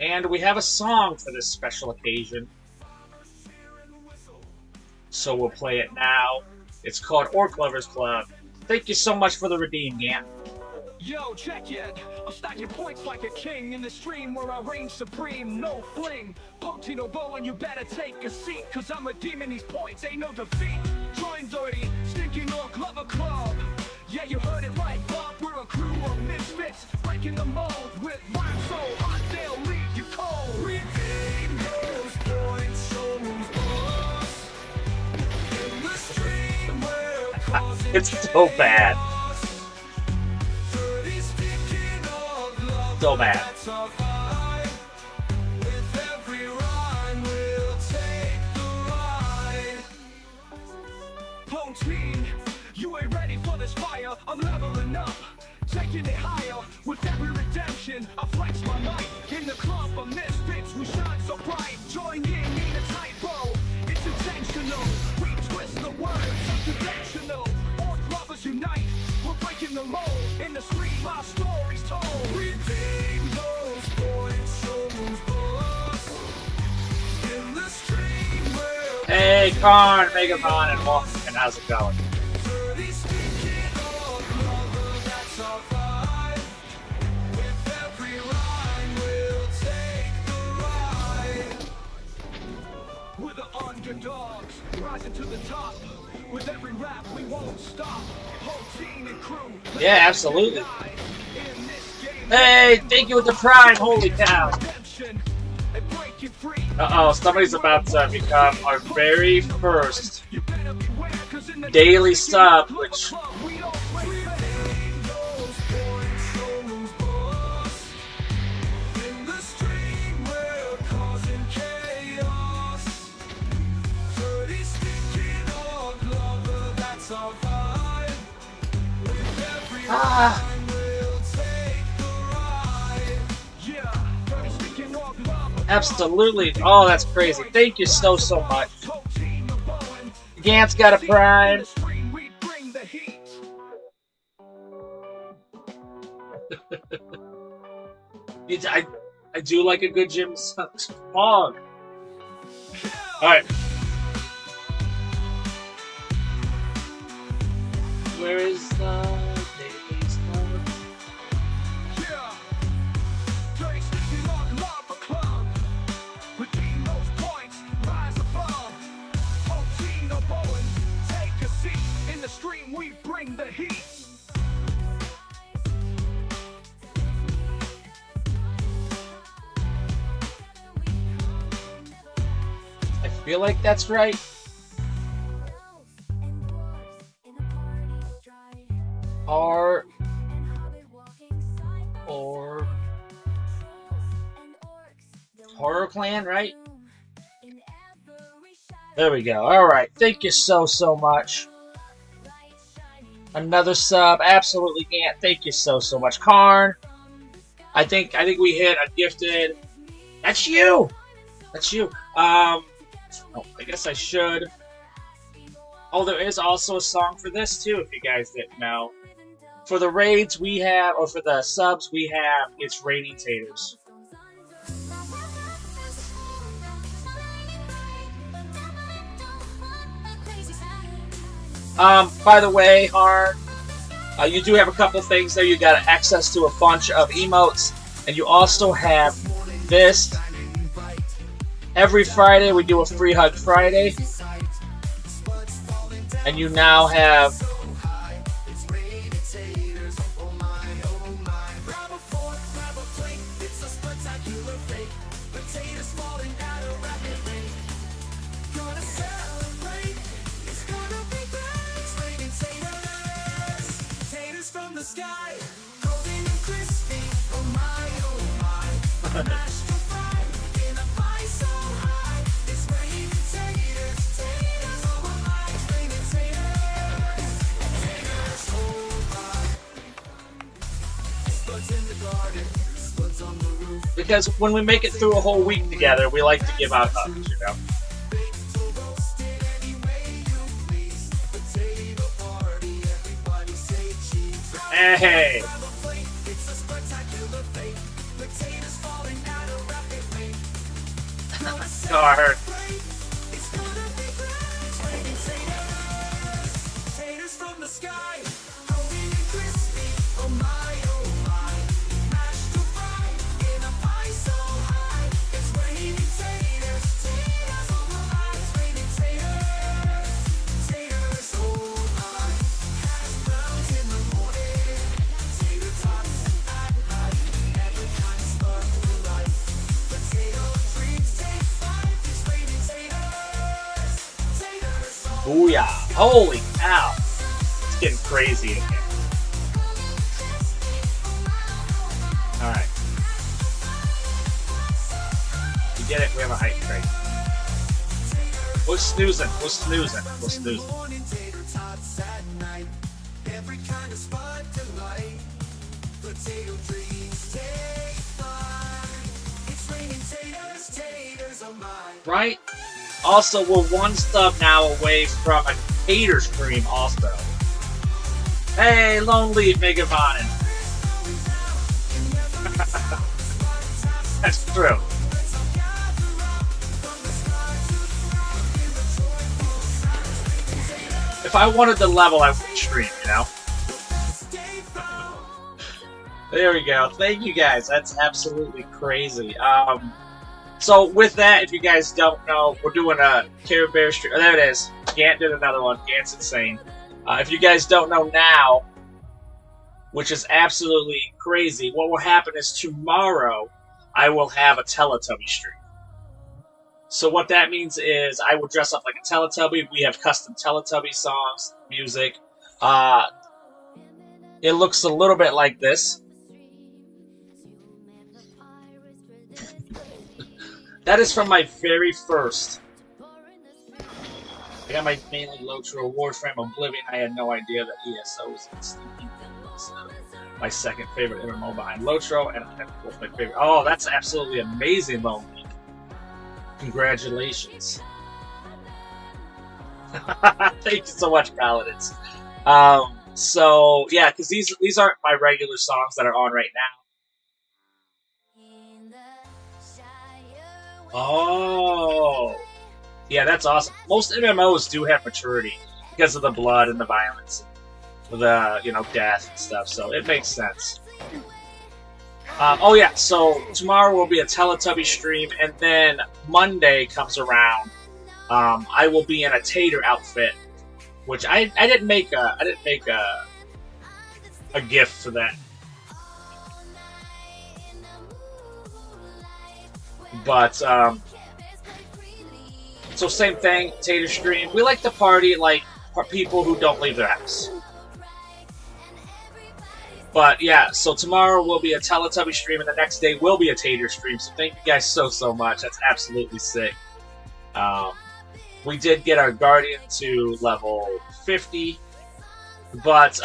And we have a song for this special occasion. So we'll play it now. It's called Orc Lovers Club. Thank you so much for the redeem, Gant. Yo, check it. I'll stack your points like a king in the stream where I reign supreme, no fling. Poteen OBowen, you better take a seat, cause I'm redeeming these points, ain't no defeat. Join Dirty Stinking Orc Lover Club. Yeah, you heard it right, Bob. We're a crew of misfits, breaking the mold with rhymes so hot they'll leave you cold. Redeem those points, show us in the stream where It's so bad. So bad. Poteen, you ain't ready for this fire. I'm leveling up, taking it higher. With every redemption, I flex my might. In the club of misfits, we shine so bright. Join in, need a typo. It's intentional. We twist the words, unconventional. Orc lovers unite. We're breaking the mold. In the street, my story's told. Redeem those points, show us in the stream where Hey, Karn, Megavon, and welcome. And how's it going? We're the underdogs, rising to the top. With every rap, we won't stop. Poteen and crew. Yeah, absolutely. Hey, thank you with the prime. Holy cow. Uh-oh, somebody's about to become our very first daily sub, which Ah. Absolutely. Oh, that's crazy. Thank you so much. Gant's got a prime. I do like a good Jim Fog. Alright. Where is the database code? Redeem those points, rise above. Poteen OBowen, take a seat. In the stream we bring the heat. I feel like that's right. R or Horror Clan, right? There we go. Alright, thank you so much. Another sub, absolutely Gant. Thank you so much. Karn. I think we hit a gifted. That's you! That's you. Oh, I guess I should. Oh, there is also a song for this too, if you guys didn't know. For the raids we have, or for the subs we have, it's Raining Taters. By the way, Harn, you do have a couple things there. You got access to a bunch of emotes, and you also have this. Every Friday we do a Free Hug Friday, and you now have from the sky, golden and crispy. Oh my, mashed and fried in a pie so high. It's raining taters, taters, oh my, it's raining taters, taters, oh my. Spuds in the garden, spuds on the roof. because when we make it through a whole week together, we like to give out hugs, you know. Hey! Guard. Taters from the sky, golden and crispy. Oh my, mashed and fried in a pie so high. It's raining taters, taters, oh my, it's raining taters, taters, oh my. Hash browns in the morning, tater tots at night. Every kind of sparkle light. Potato treats take flight. It's raining taters, taters, oh my. Booyah! Holy cow! It's getting crazy in here. Alright. You get it? We have a hype train. We're snoozing. We're snoozing. We're snoozing. Morning tater tots at night. Every kind of spot delight. Potato trees take flight. It's raining taters, taters are mine. Right? Also, we're one stub now away from a tater stream also. Hey, Lone Leaf Megavonin. That's true. If I wanted the level, I would stream, you know? There we go. Thank you guys. That's absolutely crazy. So with that, if you guys don't know, we're doing a Care Bear stream. Oh, there it is. Gant did another one. Gant's insane. If you guys don't know now, which is absolutely crazy, what will happen is tomorrow I will have a Teletubby stream. So what that means is I will dress up like a Teletubby. We have custom Teletubby songs, music. It looks a little bit like this. That is from my very first. I got my mainly LOTRO award from Oblivion. I had no idea that ESO was in Sneaky So, my second favorite MMO behind LOTRO, and both my favorite. Oh, that's absolutely amazing, Lonely. Congratulations. Thank you so much, Paladins. So yeah, because these aren't my regular songs that are on right now. Oh, yeah, that's awesome. Most MMOs do have maturity because of the blood and the violence, the death and stuff. So it makes sense. Oh yeah, so tomorrow will be a Teletubby stream, and then Monday comes around. I will be in a Tater outfit, which I didn't make a gift for that. But so same thing, Tater stream. We like to party like people who don't leave their house. But yeah, so tomorrow will be a Teletubby stream, and the next day will be a Tater stream. So thank you guys so much. That's absolutely sick. We did get our Guardian to level 50, but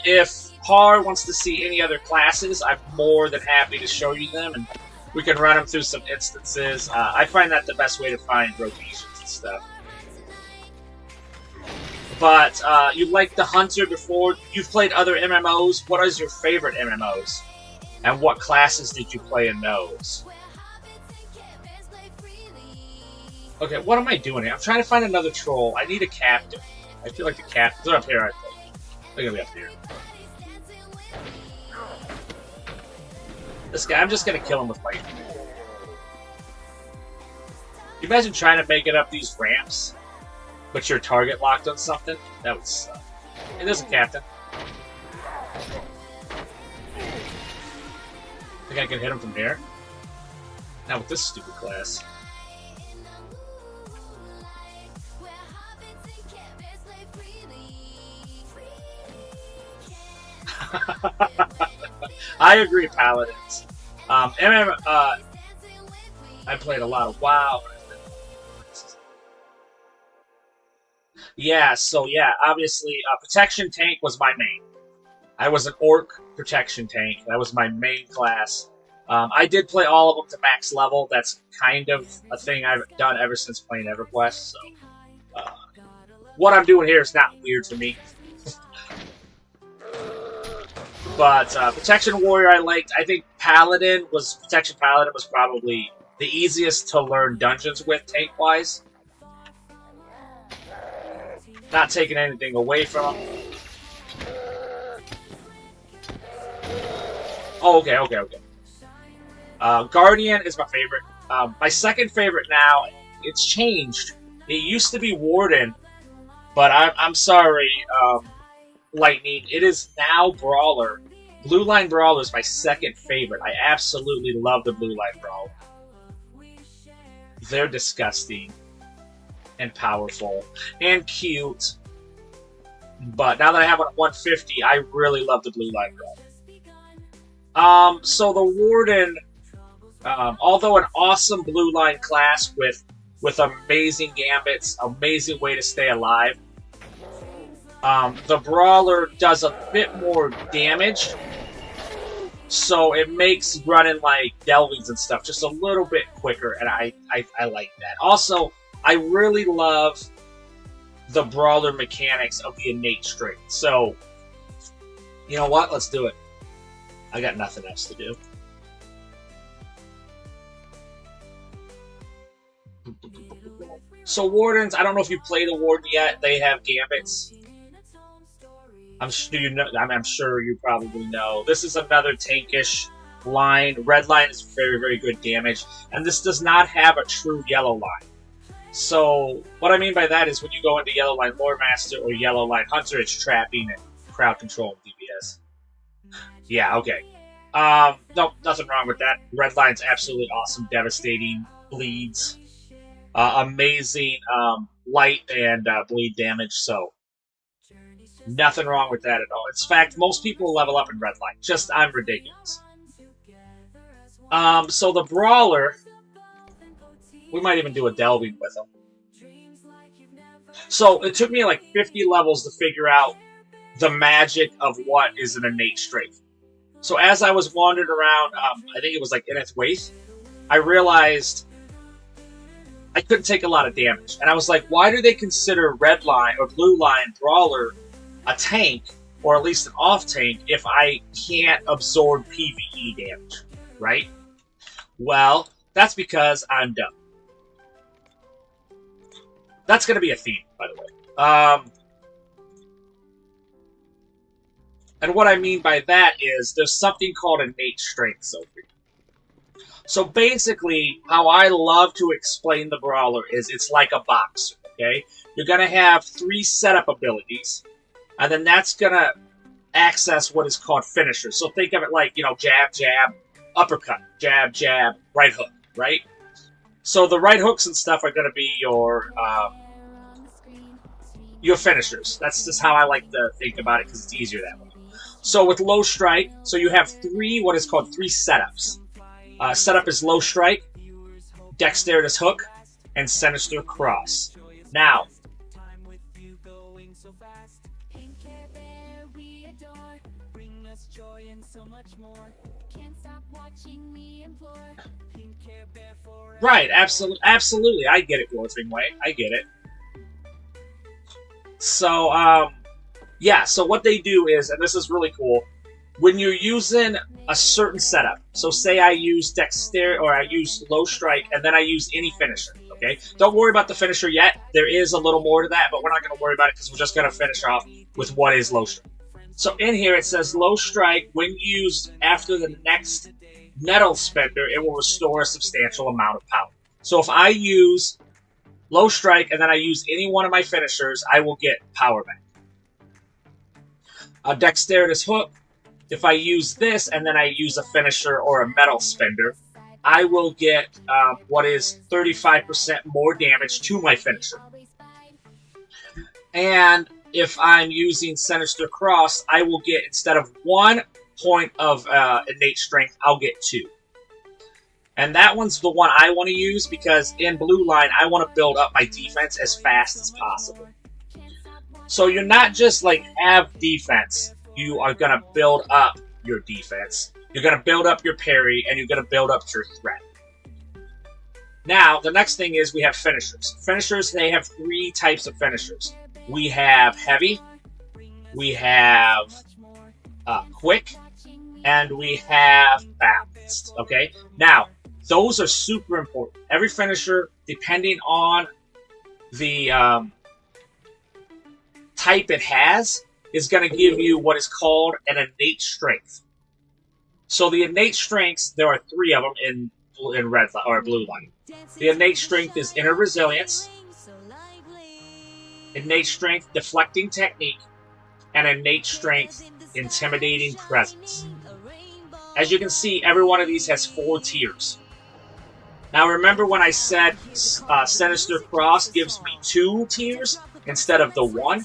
if Har wants to see any other classes, I'm more than happy to show you them, and we can run them through some instances. I find that the best way to find rotations and stuff. But you liked the Hunter before. You've played other MMOs. What is your favorite MMOs? And what classes did you play in those? Okay, what am I doing here? I'm trying to find another troll. I need a captain. I feel like the captains are up here, I think. They're gonna be up here. This guy, I'm just gonna kill him with lightning. You imagine trying to make it up these ramps, but your target locked on something? That would suck. Hey, there's a captain. Think I can hit him from here? Not with this stupid class. I agree, Paladins. I played a lot of WoW. Yeah, so yeah, obviously, Protection Tank was my main. I was an Orc Protection Tank. That was my main class. I did play all of them to max level. That's kind of a thing I've done ever since playing Everquest, so what I'm doing here is not weird for me. But Protection Warrior I liked. I think Protection Paladin was probably the easiest to learn dungeons with, tank-wise. Not taking anything away from him. Oh, okay. Guardian is my favorite. My second favorite now, it's changed. It used to be Warden, but I'm sorry, Lightning. It is now Brawler. Blue Line Brawler is my second favorite. I absolutely love the Blue Line Brawler. They're disgusting and powerful and cute. But now that I have one at 150, I really love the Blue Line Brawler. So the Warden, although an awesome Blue Line class with amazing gambits, amazing way to stay alive, the Brawler does a bit more damage, so it makes running like Delvings and stuff just a little bit quicker, and I like that. Also, I really love the Brawler mechanics of the innate strength. So, you know what? Let's do it. I got nothing else to do. So Wardens, I don't know if you played a Warden yet. They have gambits. I'm sure you probably know. This is another tankish line. Red line is very, very good damage. And this does not have a true yellow line. So what I mean by that is when you go into yellow line Lore Master or yellow line Hunter, it's trapping and crowd control and DPS. Yeah, okay. No, nothing wrong with that. Red line's absolutely awesome, devastating, bleeds, amazing light and bleed damage, so nothing wrong with that at all. In fact, most people level up in red line. Just, I'm ridiculous. So the Brawler, we might even do a Delving with him. So it took me like 50 levels to figure out the magic of what is an innate strength. So as I was wandering around, I think it was like Ineth Waith, I realized I couldn't take a lot of damage. And I was like, why do they consider red line or blue line brawler a tank, or at least an off tank, if I can't absorb PvE damage, right? Well, that's because I'm dumb. That's going to be a theme, by the way. And what I mean by that is there's something called innate strengths over here. So basically, how I love to explain the brawler is it's like a boxer, okay? You're going to have 3 setup abilities, and then that's going to access what is called finishers. So think of it like, you know, jab, jab, uppercut, jab, jab, right hook, right? So the right hooks and stuff are going to be your finishers. That's just how I like to think about it because it's easier that way. So with low strike, so you have 3 what is called 3 setups. Setup is low strike, dexterous hook, and sinister cross. Now, right, absolutely, I get it, Wolfing Way, I get it. So, yeah, so what they do is, and this is really cool, when you're using a certain setup, so say I use dexterity, or I use low strike, and then I use any finisher, okay? Don't worry about the finisher yet. There is a little more to that, but we're not going to worry about it because we're just going to finish off with what is low strike. So in here it says low strike, when used after the next metal spender, it will restore a substantial amount of power. So if I use low strike and then I use any one of my finishers, I will get power back. A dexterous hook, if I use this and then I use a finisher or a metal spender, I will get what is 35% more damage to my finisher. And if I'm using Sinister Cross, I will get, instead of 1 point of innate strength, I'll get 2. And that one's the one I want to use because in blue line, I want to build up my defense as fast as possible. So you're not just like have defense, you are going to build up your defense. You're going to build up your parry, and you're going to build up your threat. Now, the next thing is we have finishers. Finishers, they have 3 types of finishers. We have heavy, we have quick, and we have balanced, okay? Now, those are super important. Every finisher, depending on the type it has, is going to give you what is called an innate strength. So the innate strengths, there are 3 of them in red or blue line. The innate strength is inner resilience, innate strength deflecting technique, and innate strength intimidating presence. As you can see, every one of these has 4 tiers. Now remember when I said Sinister Cross gives me 2 tiers instead of the 1?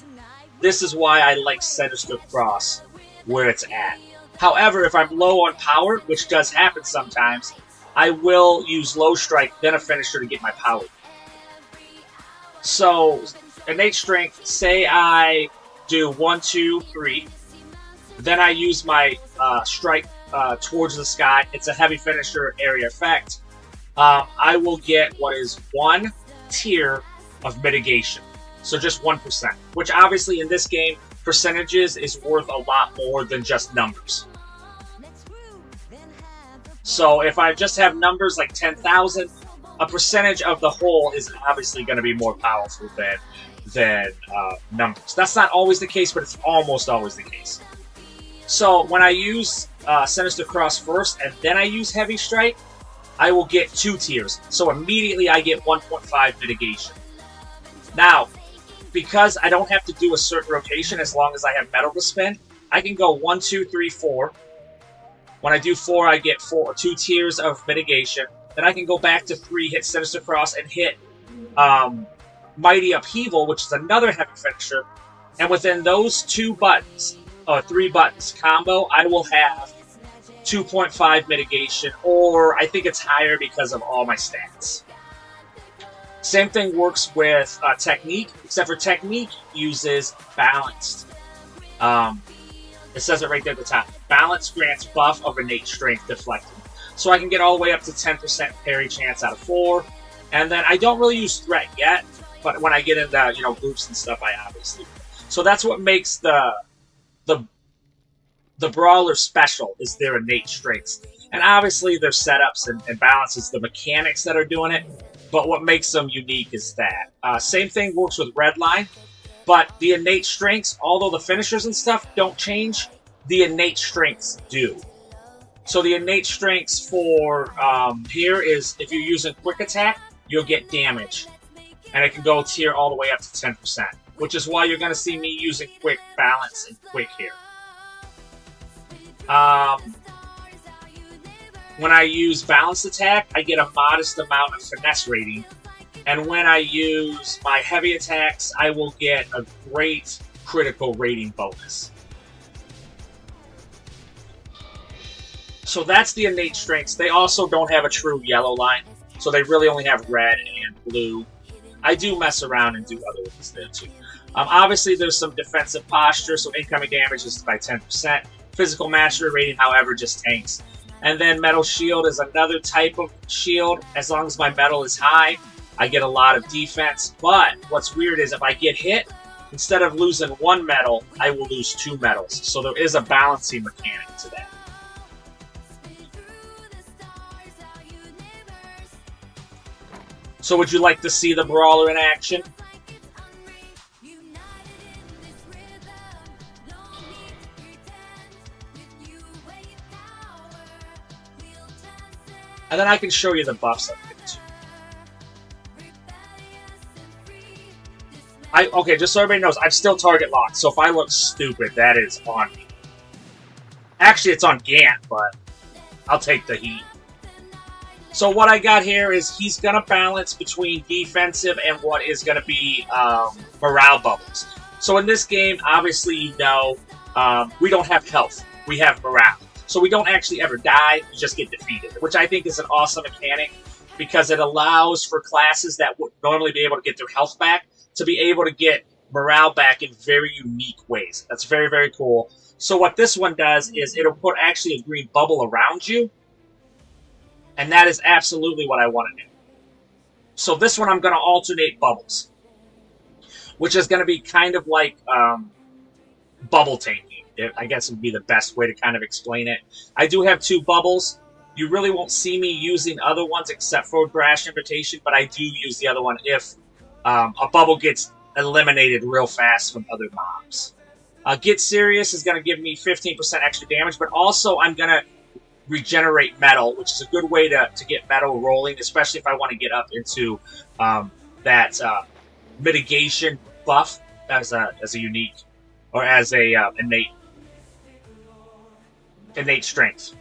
This is why I like Sinister Cross where it's at. However, if I'm low on power, which does happen sometimes, I will use low strike, then a finisher to get my power. So, innate strength, say I do 1, 2, 3, then I use my strike towards the sky. It's a heavy finisher area effect. I will get what is 1 tier of mitigation. So just 1%, which obviously in this game, percentages is worth a lot more than just numbers. So if I just have numbers like 10,000, a percentage of the whole is obviously going to be more powerful than numbers. That's not always the case, but it's almost always the case. So when I use Sinister Cross first and then I use Heavy Strike, I will get 2 tiers. So immediately I get 1.5 mitigation. Now, because I don't have to do a certain rotation as long as I have metal to spend, I can go 1, 2, 3, 4. When I do 4, I get 2 tiers of mitigation. Then I can go back to 3, hit Sinister Cross, and hit Mighty Upheaval, which is another heavy finisher. And within those 2 buttons, or 3 buttons combo, I will have 2.5 mitigation, or I think it's higher because of all my stats. Same thing works with Technique, except for Technique uses Balanced. It says it right there at the top. Balance grants buff of innate strength deflecting. So I can get all the way up to 10% parry chance out of 4. And then I don't really use threat yet, but when I get into, you know, groups and stuff, I obviously. So that's what makes the brawler special, is their innate strengths. And obviously their setups and balances, the mechanics that are doing it. But what makes them unique is that. Same thing works with Redline. But the innate strengths, although the finishers and stuff don't change, the innate strengths do. So the innate strengths for here is if you're using quick attack, you'll get damage. And it can go tier all the way up to 10%. Which is why you're going to see me using quick balance and quick here. When I use balanced attack, I get a modest amount of finesse rating. And when I use my heavy attacks, I will get a great critical rating bonus. So that's the innate strengths. They also don't have a true yellow line, so they really only have red and blue. I do mess around and do other ones there too. Obviously, there's some defensive posture, so incoming damage is by 10%. Physical mastery rating, however, just tanks. And then metal shield is another type of shield. As long as my metal is high, I get a lot of defense. But what's weird is if I get hit, instead of losing 1 metal, I will lose 2 metals. So there is a balancing mechanic to that. So would you like to see the brawler in action? And then I can show you the buffs I've given to. Okay, just so everybody knows, I'm still target locked, so if I look stupid, that is on me. Actually, it's on Gant, but I'll take the heat. So what I got here is he's going to balance between defensive and what is going to be morale bubbles. So in this game, obviously, you know, we don't have health. We have morale. So we don't actually ever die, we just get defeated, which I think is an awesome mechanic because it allows for classes that would normally be able to get their health back to be able to get morale back in very unique ways. That's very, very cool. So what this one does is it'll put actually a green bubble around you, and that is absolutely what I want to do. So this one I'm going to alternate bubbles, which is going to be kind of like bubble tanking. I guess would be the best way to kind of explain it. I do have 2 bubbles. You really won't see me using other ones except for Brash Invitation, but I do use the other one if a bubble gets eliminated real fast from other mobs. Get Serious is going to give me 15% extra damage, but also I'm going to regenerate metal, which is a good way to get metal rolling, especially if I want to get up into that mitigation buff as a unique, or as a innate strength.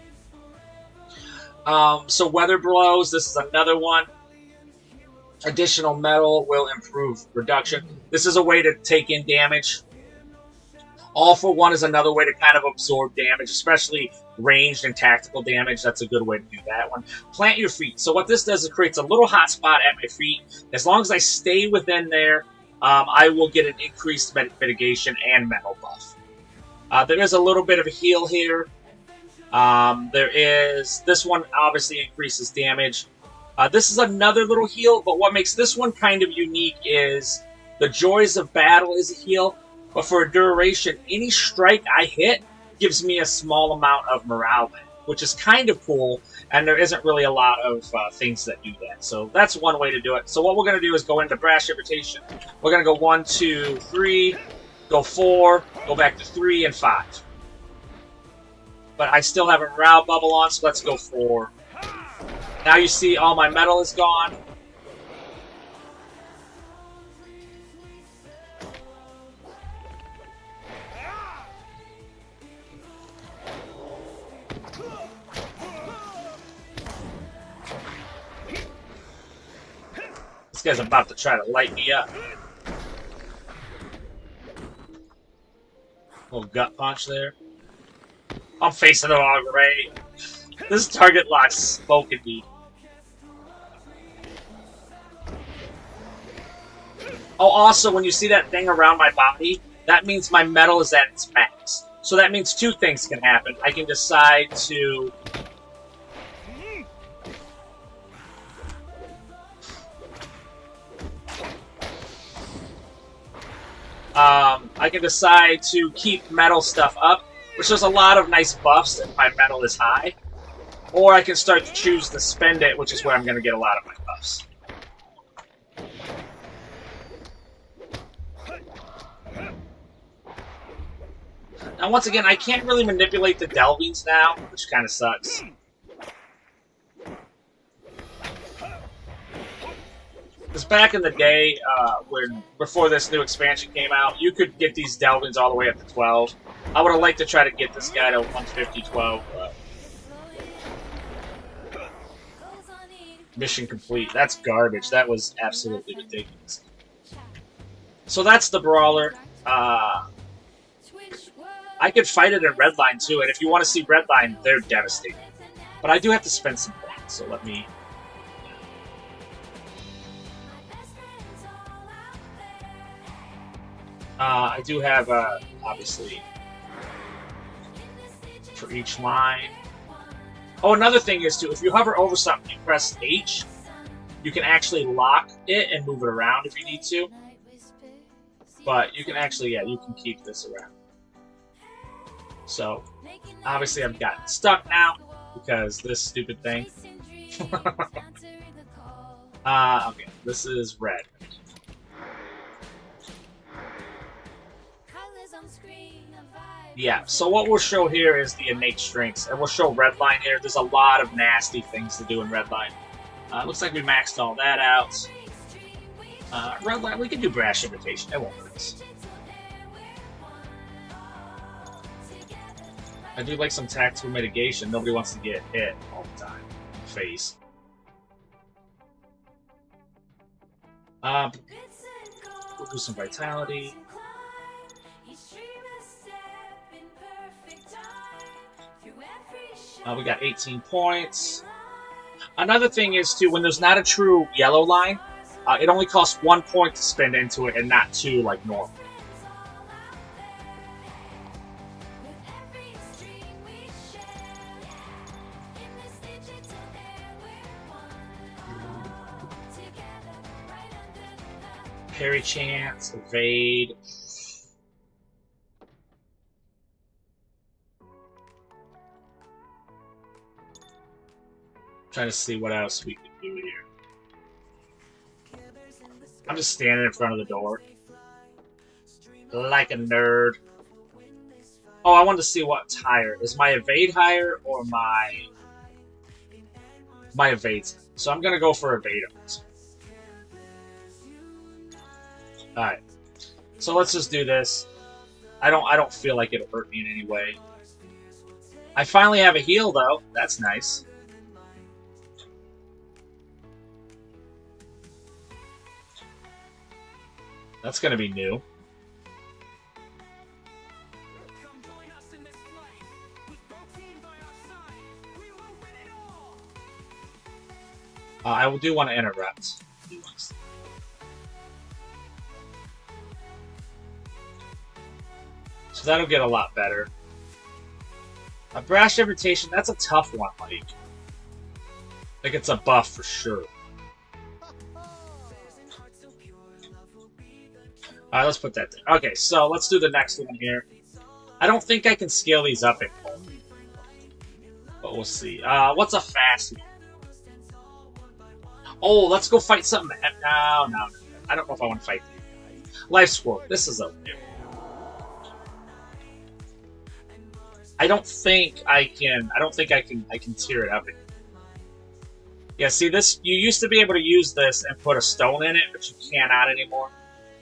So Weather Blows, this is another one. Additional metal will improve reduction. This is a way to take in damage. All for One is another way to kind of absorb damage, especially ranged and tactical damage. That's a good way to do that one. Plant Your Feet. So what this does is it creates a little hot spot at my feet. As long as I stay within there, I will get an increased mitigation and metal buff. There is a little bit of a heal here. This one obviously increases damage. This is another little heal, but what makes this one kind of unique is the Joys of Battle is a heal, but for a duration, any strike I hit gives me a small amount of morale back, which is kind of cool, and there isn't really a lot of things that do that. So that's one way to do it. So what we're going to do is go into Brash Invitation. We're going to go 1, 2, 3, go 4, go back to 3, and 5. But I still have a morale bubble on, so let's go 4. Now you see all my metal is gone. This guy's about to try to light me up. Little gut punch there. I'm facing the wrong way. This target lock's smoking me. Oh, also, when you see that thing around my body, that means my metal is at its max. So that means two things can happen. I can decide to... I can decide to keep metal stuff up, which does a lot of nice buffs if my metal is high. Or I can start to choose to spend it, which is where I'm going to get a lot of my buffs. Now, once again, I can't really manipulate the delvings now, which kind of sucks. Because back in the day, before this new expansion came out, you could get these delvings all the way up to 12. I would have liked to try to get this guy to 150, 12, but... Mission complete. That's garbage. That was absolutely ridiculous. So that's the brawler. I could fight it in Redline too, and if you want to see Redline, they're devastating. But I do have to spend some points, so let me... I do have, obviously, for each line. Oh, another thing is, too, if you hover over something and press H, you can actually lock it and move it around if you need to. But you can actually, yeah, you can keep this around. So, obviously I've gotten stuck now, because this stupid thing. Okay, this is red. Yeah, so what we'll show here is the innate strengths, and we'll show Redline here. There's a lot of nasty things to do in Redline. Looks like we maxed all that out. Redline, we can do Brash Invitation, it won't hurt us. I do like some tactical mitigation. Nobody wants to get hit all the time. Face. We'll do some Vitality. We got 18 points. Another thing is, too, when there's not a true yellow line, it only costs 1 point to spend into it and not 2 like normal. Parry chance, evade. Trying to see what else we can do here. I'm just standing in front of the door. Like a nerd. Oh, I wanted to see what's higher. Is my evade higher or my evade's? So I'm gonna go for evade. Alright. So let's just do this. I don't feel like it'll hurt me in any way. I finally have a heal though. That's nice. That's gonna be new. I do want to interrupt. So that'll get a lot better. A Brash Invitation, that's a tough one, like it's a buff for sure. Alright, let's put that there. Okay, so let's do the next one here. I don't think I can scale these up anymore. But we'll see. What's a fast one? Oh, let's go fight something. No. I don't know if I want to fight these. Life Squirrel. This is okay. I don't think I can tear it up anymore. Yeah, see this, you used to be able to use this and put a stone in it, but you cannot anymore.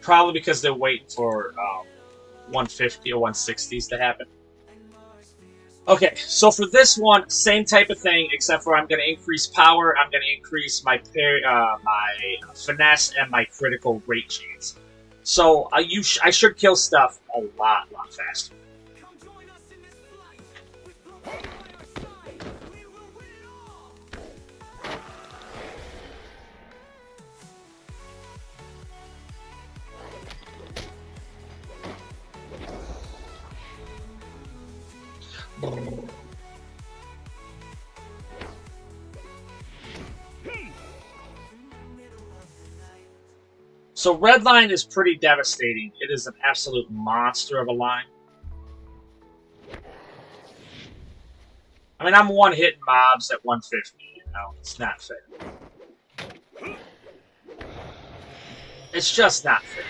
Probably because they're waiting for 150 or 160s to happen. Okay, so for this one, same type of thing, except for I'm going to increase power, I'm going to increase my finesse, and my critical rate chance. So I should kill stuff a lot faster. So red line is pretty devastating. It is an absolute monster of a line. I mean, I'm one-hitting mobs at 150, you know? It's not fair. It's just not fair.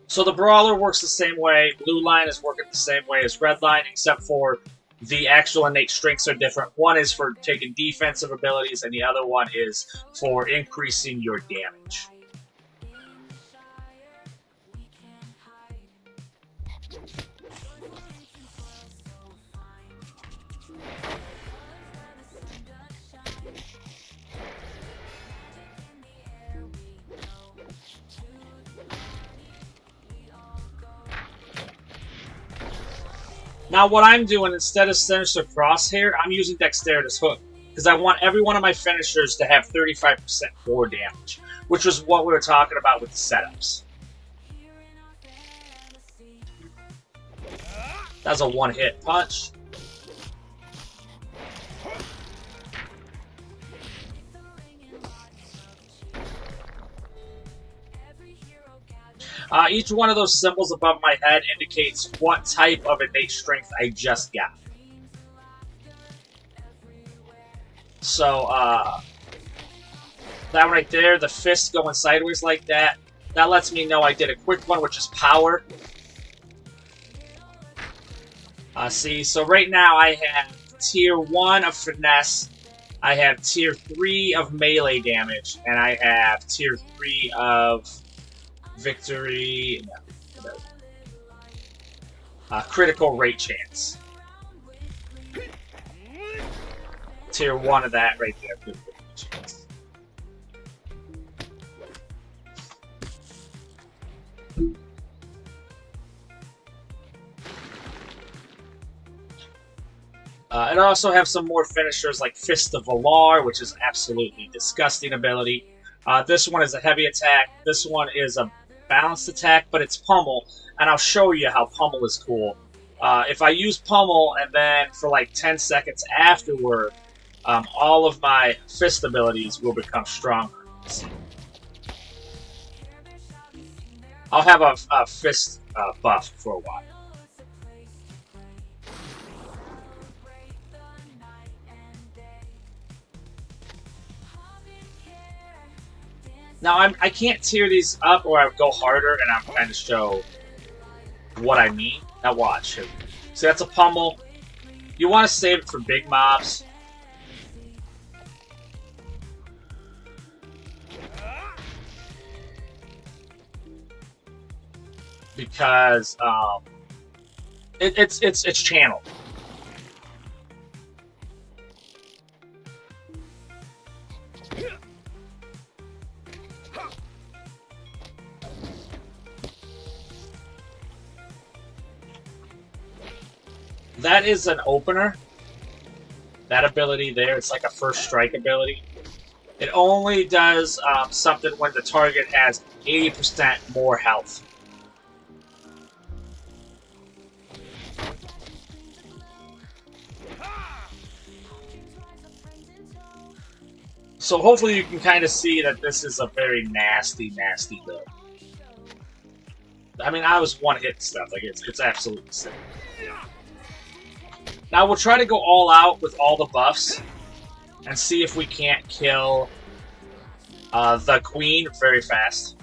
So the brawler works the same way. Blue line is working the same way as red line, except for the actual innate strengths are different. One is for taking defensive abilities, and the other one is for increasing your damage. Now what I'm doing, instead of Sinister Crosshair, I'm using Dexterous Hook, because I want every one of my finishers to have 35% more damage, which was what we were talking about with the setups. That's a one-hit punch. Each one of those symbols above my head indicates what type of innate strength I just got. So, that right there, the fist going sideways like that, that lets me know I did a quick one, which is power. See, so right now I have tier 1 of finesse, I have tier 3 of melee damage, and I have tier 3 of victory, critical rate chance. Tier 1 of that right there. Critical rate chance. It also have some more finishers like Fist of Valar, which is absolutely disgusting ability. This one is a heavy attack. This one is a balanced attack, but it's pummel, and I'll show you how pummel is cool. If I use pummel and then for like 10 seconds afterward, all of my fist abilities will become stronger. I'll have a fist buff for a while. Now, I can't tier these up or I would go harder, and I'm trying to show what I mean. Now watch. So that's a pummel. You want to save it for big mobs. Because it's channeled. That is an opener. That ability there, it's like a first strike ability. It only does something when the target has 80% more health. So hopefully you can kind of see that this is a very nasty, nasty build. I mean, I was one-hit stuff. Like it's absolutely sick. Now we'll try to go all out with all the buffs and see if we can't kill the queen very fast.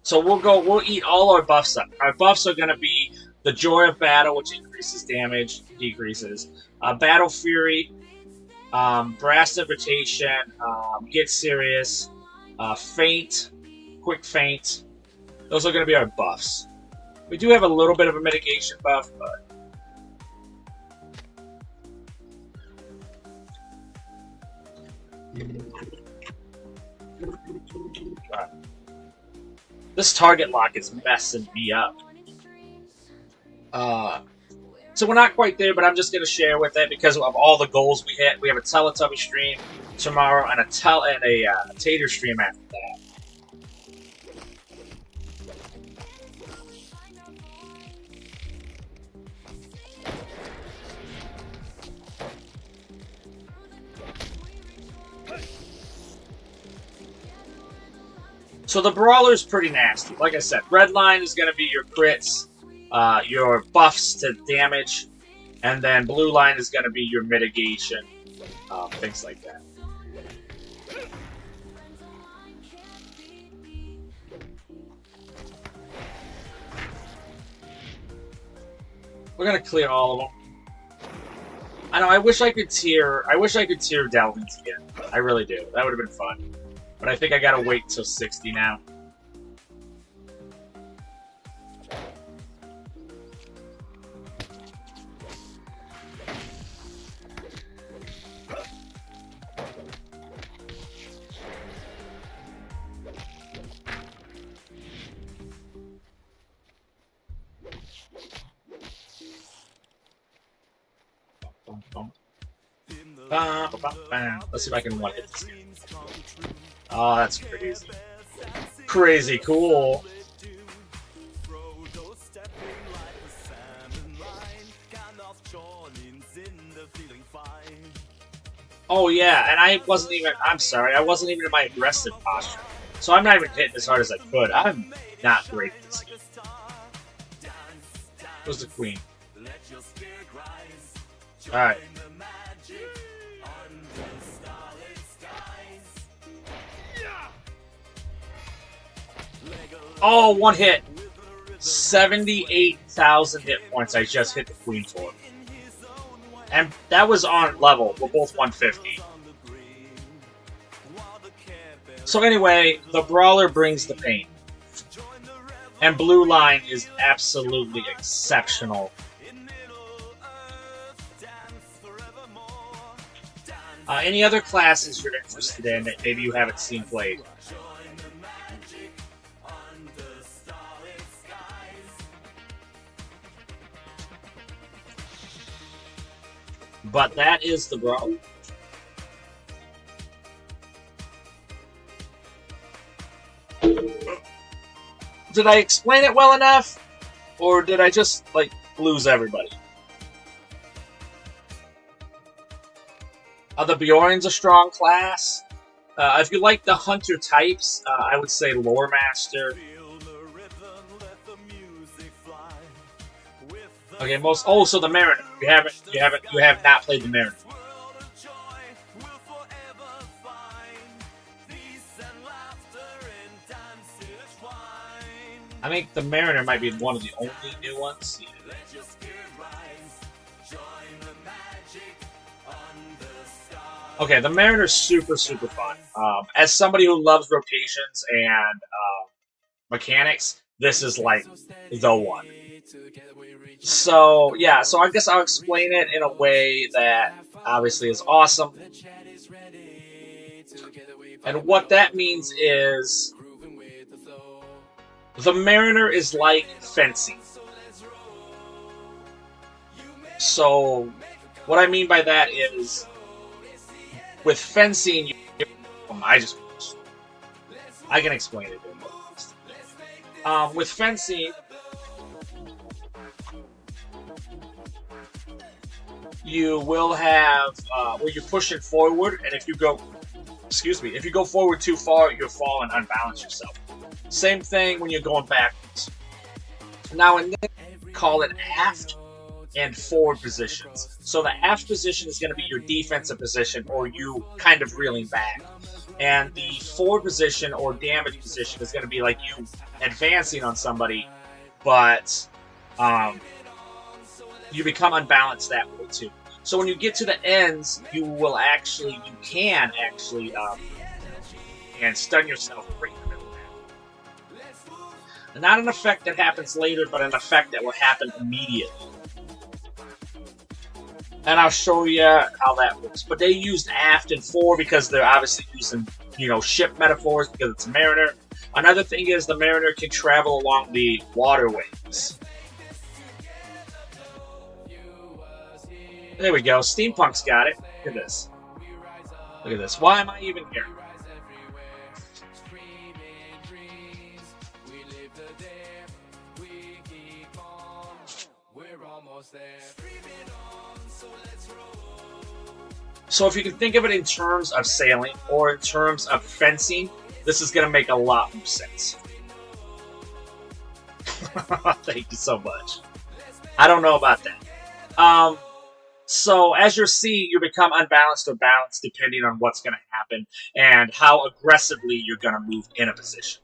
So we'll eat all our buffs up. Our buffs are going to be the Joy of Battle, which increases damage, decreases. Battle Fury, Brass Invitation, Get Serious, Feint, Quick Feint. Those are going to be our buffs. We do have a little bit of a mitigation buff, but... This target lock is messing me up. So we're not quite there, but I'm just going to share with it because of all the goals we hit. We have a Teletubby stream tomorrow and a Tater stream after that. So the brawler's pretty nasty. Like I said, red line is going to be your crits, your buffs to damage, and then blue line is going to be your mitigation, things like that. We're gonna clear all of them. I know. I wish I could tier Delvins again. I really do. That would have been fun. But I think I gotta wait till 60 now. Let's see if I can one hit this game. Oh, that's crazy. Crazy cool. Oh yeah, and I wasn't even in my aggressive posture. So I'm not even hitting as hard as I could. I'm not great at this game. Who's the queen? Alright. Oh, one hit. 78,000 hit points I just hit the queen for. And that was on level. We're both 150. So anyway, the brawler brings the pain. And blue line is absolutely exceptional. Any other classes you're interested in that maybe you haven't seen played? But that is the brawler. Did I explain it well enough? Or did I just, like, lose everybody? The Bjorn's a strong class. If you like the hunter types, I would say Lore Master. Okay, so the Mariner. You have not played the Mariner. I think the Mariner might be one of the only new ones. Okay, the Mariner's super fun. As somebody who loves rotations and mechanics, this is like the one. So yeah, so I guess I'll explain it in a way that obviously is awesome. And what that means is the Mariner is like fencing. So what I mean by that is with fencing, I can explain it. With fencing, you will have where you're pushing forward, and if you go forward too far, you'll fall and unbalance yourself. Same thing when you're going backwards. Now, in this, we call it aft and forward positions. So the aft position is going to be your defensive position, or you kind of reeling back. And the forward position or damage position is going to be like you advancing on somebody, but you become unbalanced that way too. So when you get to the ends, you can actually and stun yourself right in the middle of that. Not an effect that happens later, but an effect that will happen immediately. And I'll show you how that works. But they used aft and forward because they're obviously using, ship metaphors because it's a Mariner. Another thing is the Mariner can travel along the waterways. There we go. Steampunk's got it. Look at this. Look at this. Why am I even here? So if you can think of it in terms of sailing or in terms of fencing, this is going to make a lot more sense. Thank you so much. I don't know about that. So as you're seeing, you become unbalanced or balanced depending on what's going to happen and how aggressively you're going to move in a position.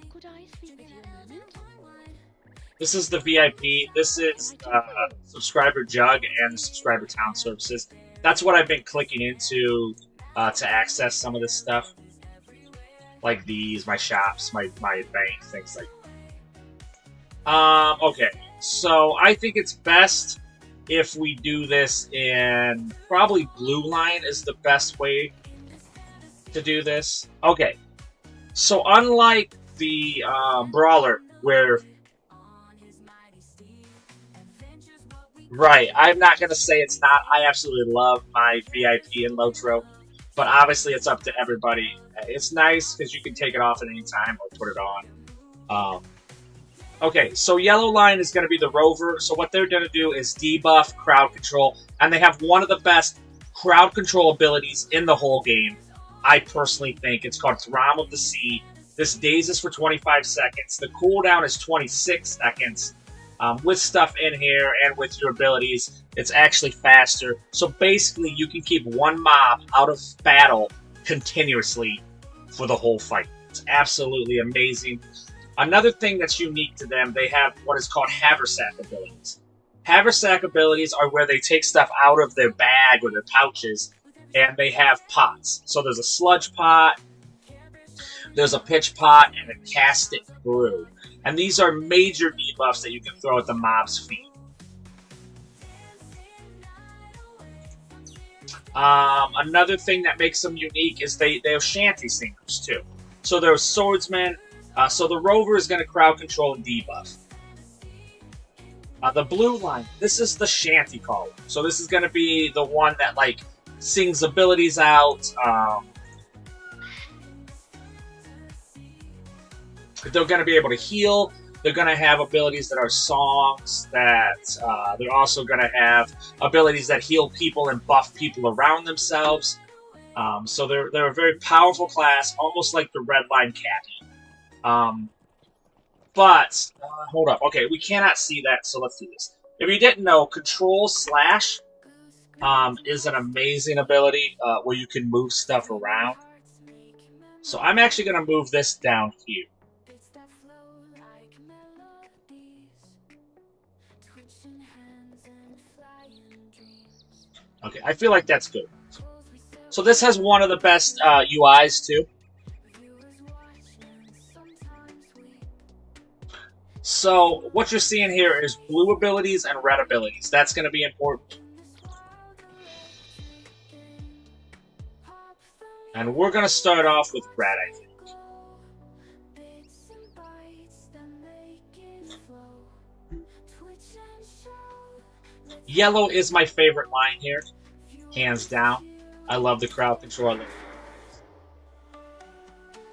Could I speak with you a moment? This is the VIP. This is subscriber jug and subscriber town services. That's what I've been clicking into to access some of this stuff. Like these, my shops, my bank, things like that. Okay, so I think it's best if we do this in probably blue line is the best way to do this. Okay, so unlike the brawler where right, I'm not going to say it's not. I absolutely love my VIP in LOTRO, but obviously it's up to everybody. It's nice because you can take it off at any time or put it on. Okay, so yellow line is going to be the rover. So what they're going to do is debuff crowd control, and they have one of the best crowd control abilities in the whole game. I personally think it's called Throm of the Sea. This dazes for 25 seconds. The cooldown is 26 seconds. With stuff in here and with your abilities, it's actually faster. So basically, you can keep one mob out of battle continuously for the whole fight. It's absolutely amazing. Another thing that's unique to them, they have what is called haversack abilities. Haversack abilities are where they take stuff out of their bag or their pouches, and they have pots. So there's a sludge pot, there's a pitch pot, and a cast it brew. And these are major debuffs that you can throw at the mob's feet. Another thing that makes them unique is they have shanty singers too. So there's swordsmen. So the rover is going to crowd control and debuff. The blue line, this is the shanty caller. So this is going to be the one that like sings abilities out. They're going to be able to heal. They're going to have abilities that are songs. That they're also going to have abilities that heal people and buff people around themselves. So they're a very powerful class, almost like the red line Cappy. But hold up. Okay, we cannot see that, so let's do this. If you didn't know, Control Slash is an amazing ability where you can move stuff around. So I'm actually going to move this down here. Okay, I feel like that's good. So this has one of the best UIs too. So what you're seeing here is blue abilities and red abilities. That's going to be important. And we're going to start off with red, I think. Yellow is my favorite line here, hands down. I love the crowd control.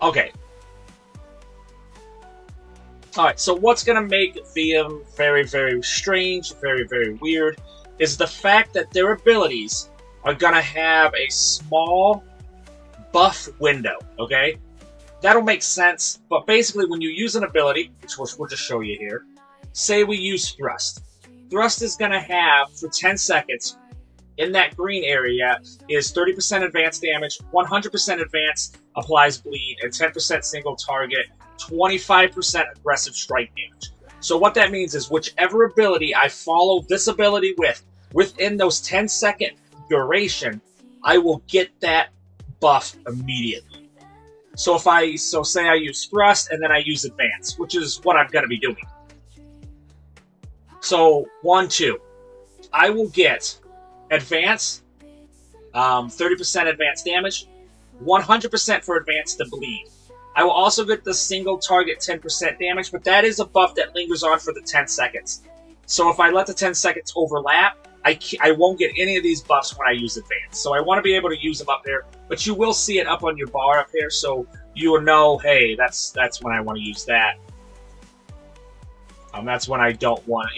Okay. Alright, so what's going to make them very, very strange, very, very weird, is the fact that their abilities are going to have a small buff window, okay? That'll make sense, but basically when you use an ability, which we'll just show you here, say we use Thrust. Thrust is going to have, for 10 seconds, in that green area, is 30% advanced damage, 100% advanced applies bleed, and 10% single target, 25% aggressive strike damage. So what that means is whichever ability I follow this ability with, within those 10-second duration, I will get that buff immediately. So say I use Thrust and then I use Advance, which is what I'm going to be doing. So 1, 2, I will get Advance, 30% advanced damage, 100% for Advance to bleed. I will also get the single target 10% damage, but that is a buff that lingers on for the 10 seconds. So if I let the 10 seconds overlap, I won't get any of these buffs when I use Advance. So I want to be able to use them up there, but you will see it up on your bar up here, so you will know, hey, that's when I want to use that. That's when I don't want,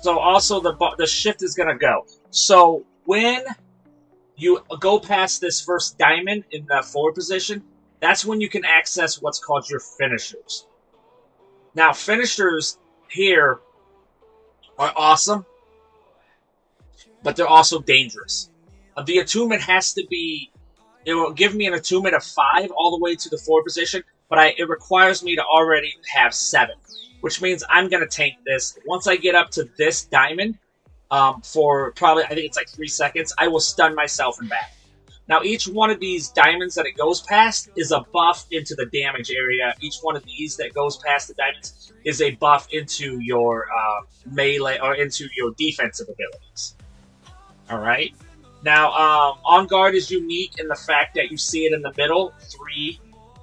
So also the shift is going to go. So when you go past this first diamond in the forward position, that's when you can access what's called your finishers. Now, finishers here are awesome, but they're also dangerous. The attunement has to be, it will give me an attunement of 5 all the way to the forward position, but it requires me to already have 7, which means I'm going to tank this. Once I get up to this diamond, for probably, I think it's like 3 seconds, I will stun myself and back. Now, each one of these diamonds that it goes past is a buff into the damage area. Each one of these that goes past the diamonds is a buff into your melee or into your defensive abilities. All right. Now, on guard is unique in the fact that you see it in the middle, 3,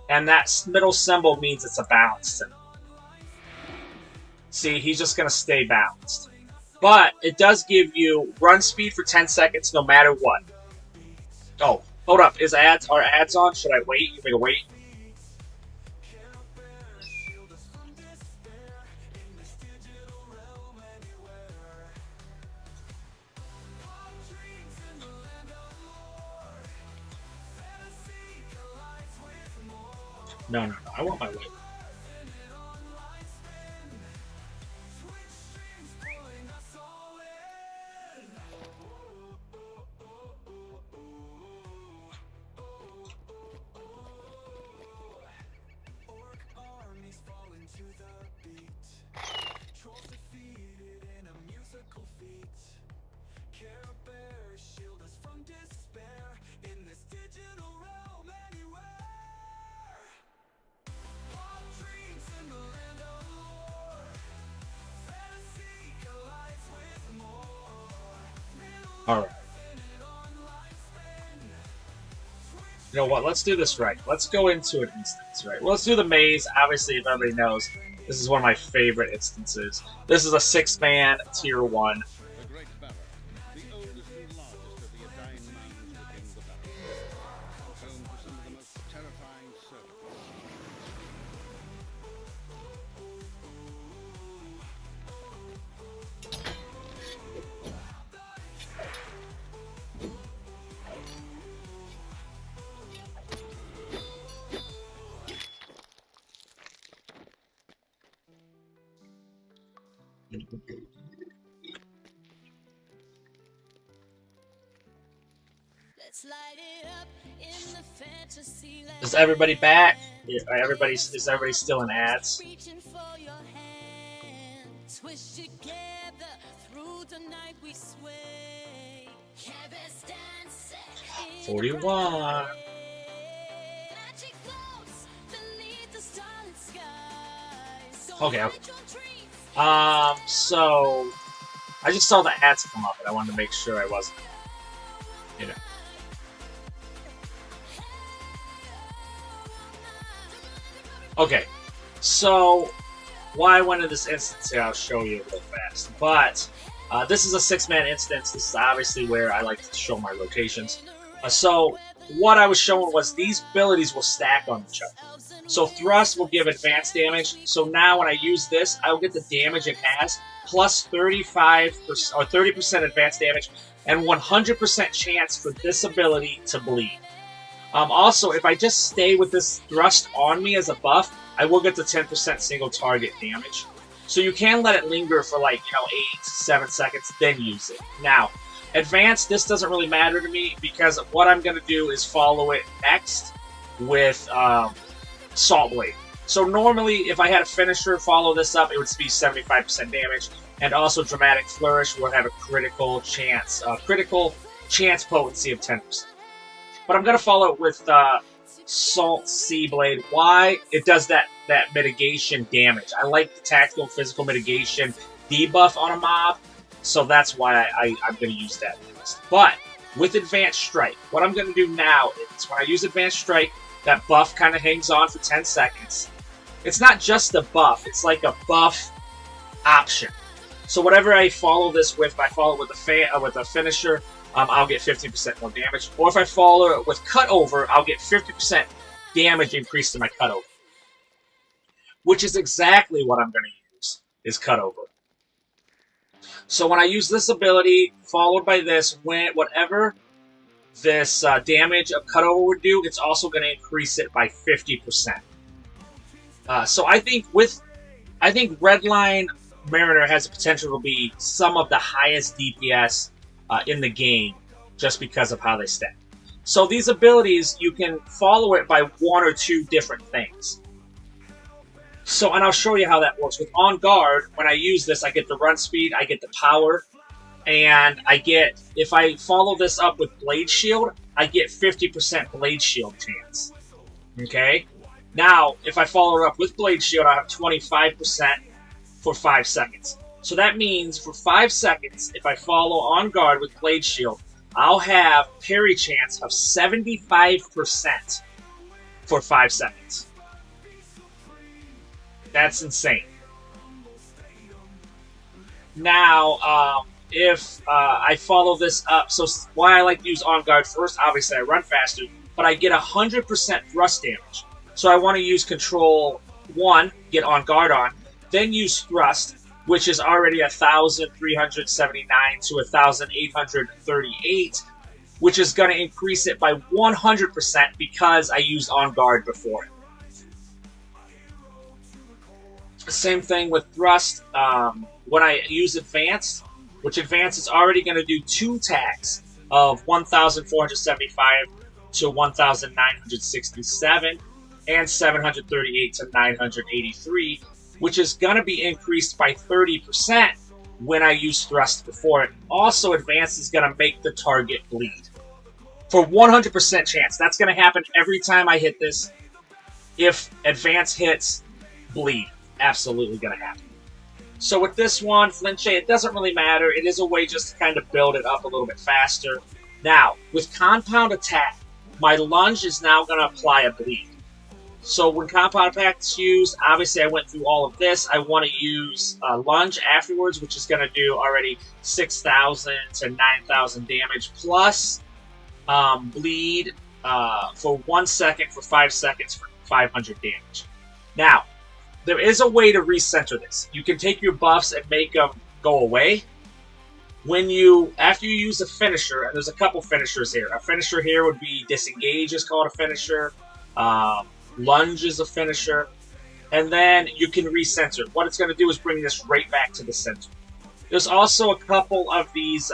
and that middle symbol means it's a balanced symbol. See, he's just going to stay balanced. But it does give you run speed for 10 seconds no matter what. Oh, hold up. Are ads on? Should I wait? You want me to wait? No. I want my wait. Alright. You know what? Let's do this right. Let's go into an instance, right? Well, let's do the maze. Obviously, if everybody knows, this is one of my favorite instances. This is a 6-man tier 1. The Great Barrow, the oldest and largest of the Adine mounds within the Barrow, home to some of the most terrifying serpents. Let's light it up in the fantasy land. Is everybody back? Is everybody still in ads? Reaching for your hand. Twist together through the night we sway. Canvas dance. 41. Magic floats beneath the starlit skies. Okay. So I just saw the ads come up, and I wanted to make sure I wasn't, you know. Okay, so why I went into this instance here, I'll show you real fast. But this is a 6-man instance. This is obviously where I like to show my locations. So what I was showing was these abilities will stack on each other. So thrust will give advanced damage. So now when I use this, I will get the damage it has plus 35% or 30% advanced damage and 100% chance for this ability to bleed. Also, if I just stay with this thrust on me as a buff, I will get the 10% single target damage. So you can let it linger for like, 8 to 7 seconds, then use it. Now, advanced, this doesn't really matter to me because what I'm going to do is follow it next with Salt Blade. So normally, if I had a finisher follow this up, it would be 75% damage. And also Dramatic Flourish would have a critical chance potency of 10%. But I'm going to follow it with Salt Sea Blade. Why? It does that mitigation damage. I like the tactical and physical mitigation debuff on a mob, so that's why I'm going to use that next. But with Advanced Strike, what I'm going to do now is when I use Advanced Strike, that buff kind of hangs on for 10 seconds. It's not just a buff, it's like a buff option. So whatever I follow this with, if I follow it with a finisher, I'll get 15% more damage. Or if I follow it with Cutover, I'll get 50% damage increase to my Cutover. Which is exactly what I'm going to use, is Cutover. So when I use this ability, followed by this, whatever this damage of cutover would do, it's also going to increase it by 50%. So I think Redline Mariner has the potential to be some of the highest DPS in the game, just because of how they stack. So these abilities, you can follow it by one or two different things. So, and I'll show you how that works. With On Guard, when I use this, I get the run speed, I get the power, and I get, if I follow this up with Blade Shield, I get 50% Blade Shield chance. Okay? Now, if I follow it up with Blade Shield, I have 25% for 5 seconds. So that means for 5 seconds, if I follow On Guard with Blade Shield, I'll have parry chance of 75% for 5 seconds. That's insane. Now, if I follow this up, so why I like to use On Guard first, obviously I run faster, but I get 100% thrust damage. So I want to use Control 1, get On Guard on, then use Thrust, which is already 1,379 to 1,838, which is going to increase it by 100% because I used On Guard before it. Same thing with Thrust. When I use Advanced, which Advanced is already going to do 2 attacks of 1,475 to 1,967 and 738 to 983, which is going to be increased by 30% when I use Thrust before it. Also, Advanced is going to make the target bleed. For 100% chance. That's going to happen every time I hit this. If Advanced hits, bleed. Absolutely going to happen. So with this one, Flinche, it doesn't really matter. It is a way just to kind of build it up a little bit faster. Now, with Compound Attack, my lunge is now going to apply a bleed. So when Compound Attack is used, obviously I went through all of this. I want to use lunge afterwards, which is going to do already 6,000 to 9,000 damage, plus bleed for 1 second for 5 seconds for 500 damage. Now, there is a way to recenter this. You can take your buffs and make them go away. After you use a finisher, and there's a couple finishers here. A finisher here would be Disengage is called a finisher. Lunge is a finisher. And then you can recenter. What it's going to do is bring this right back to the center. There's also a couple of these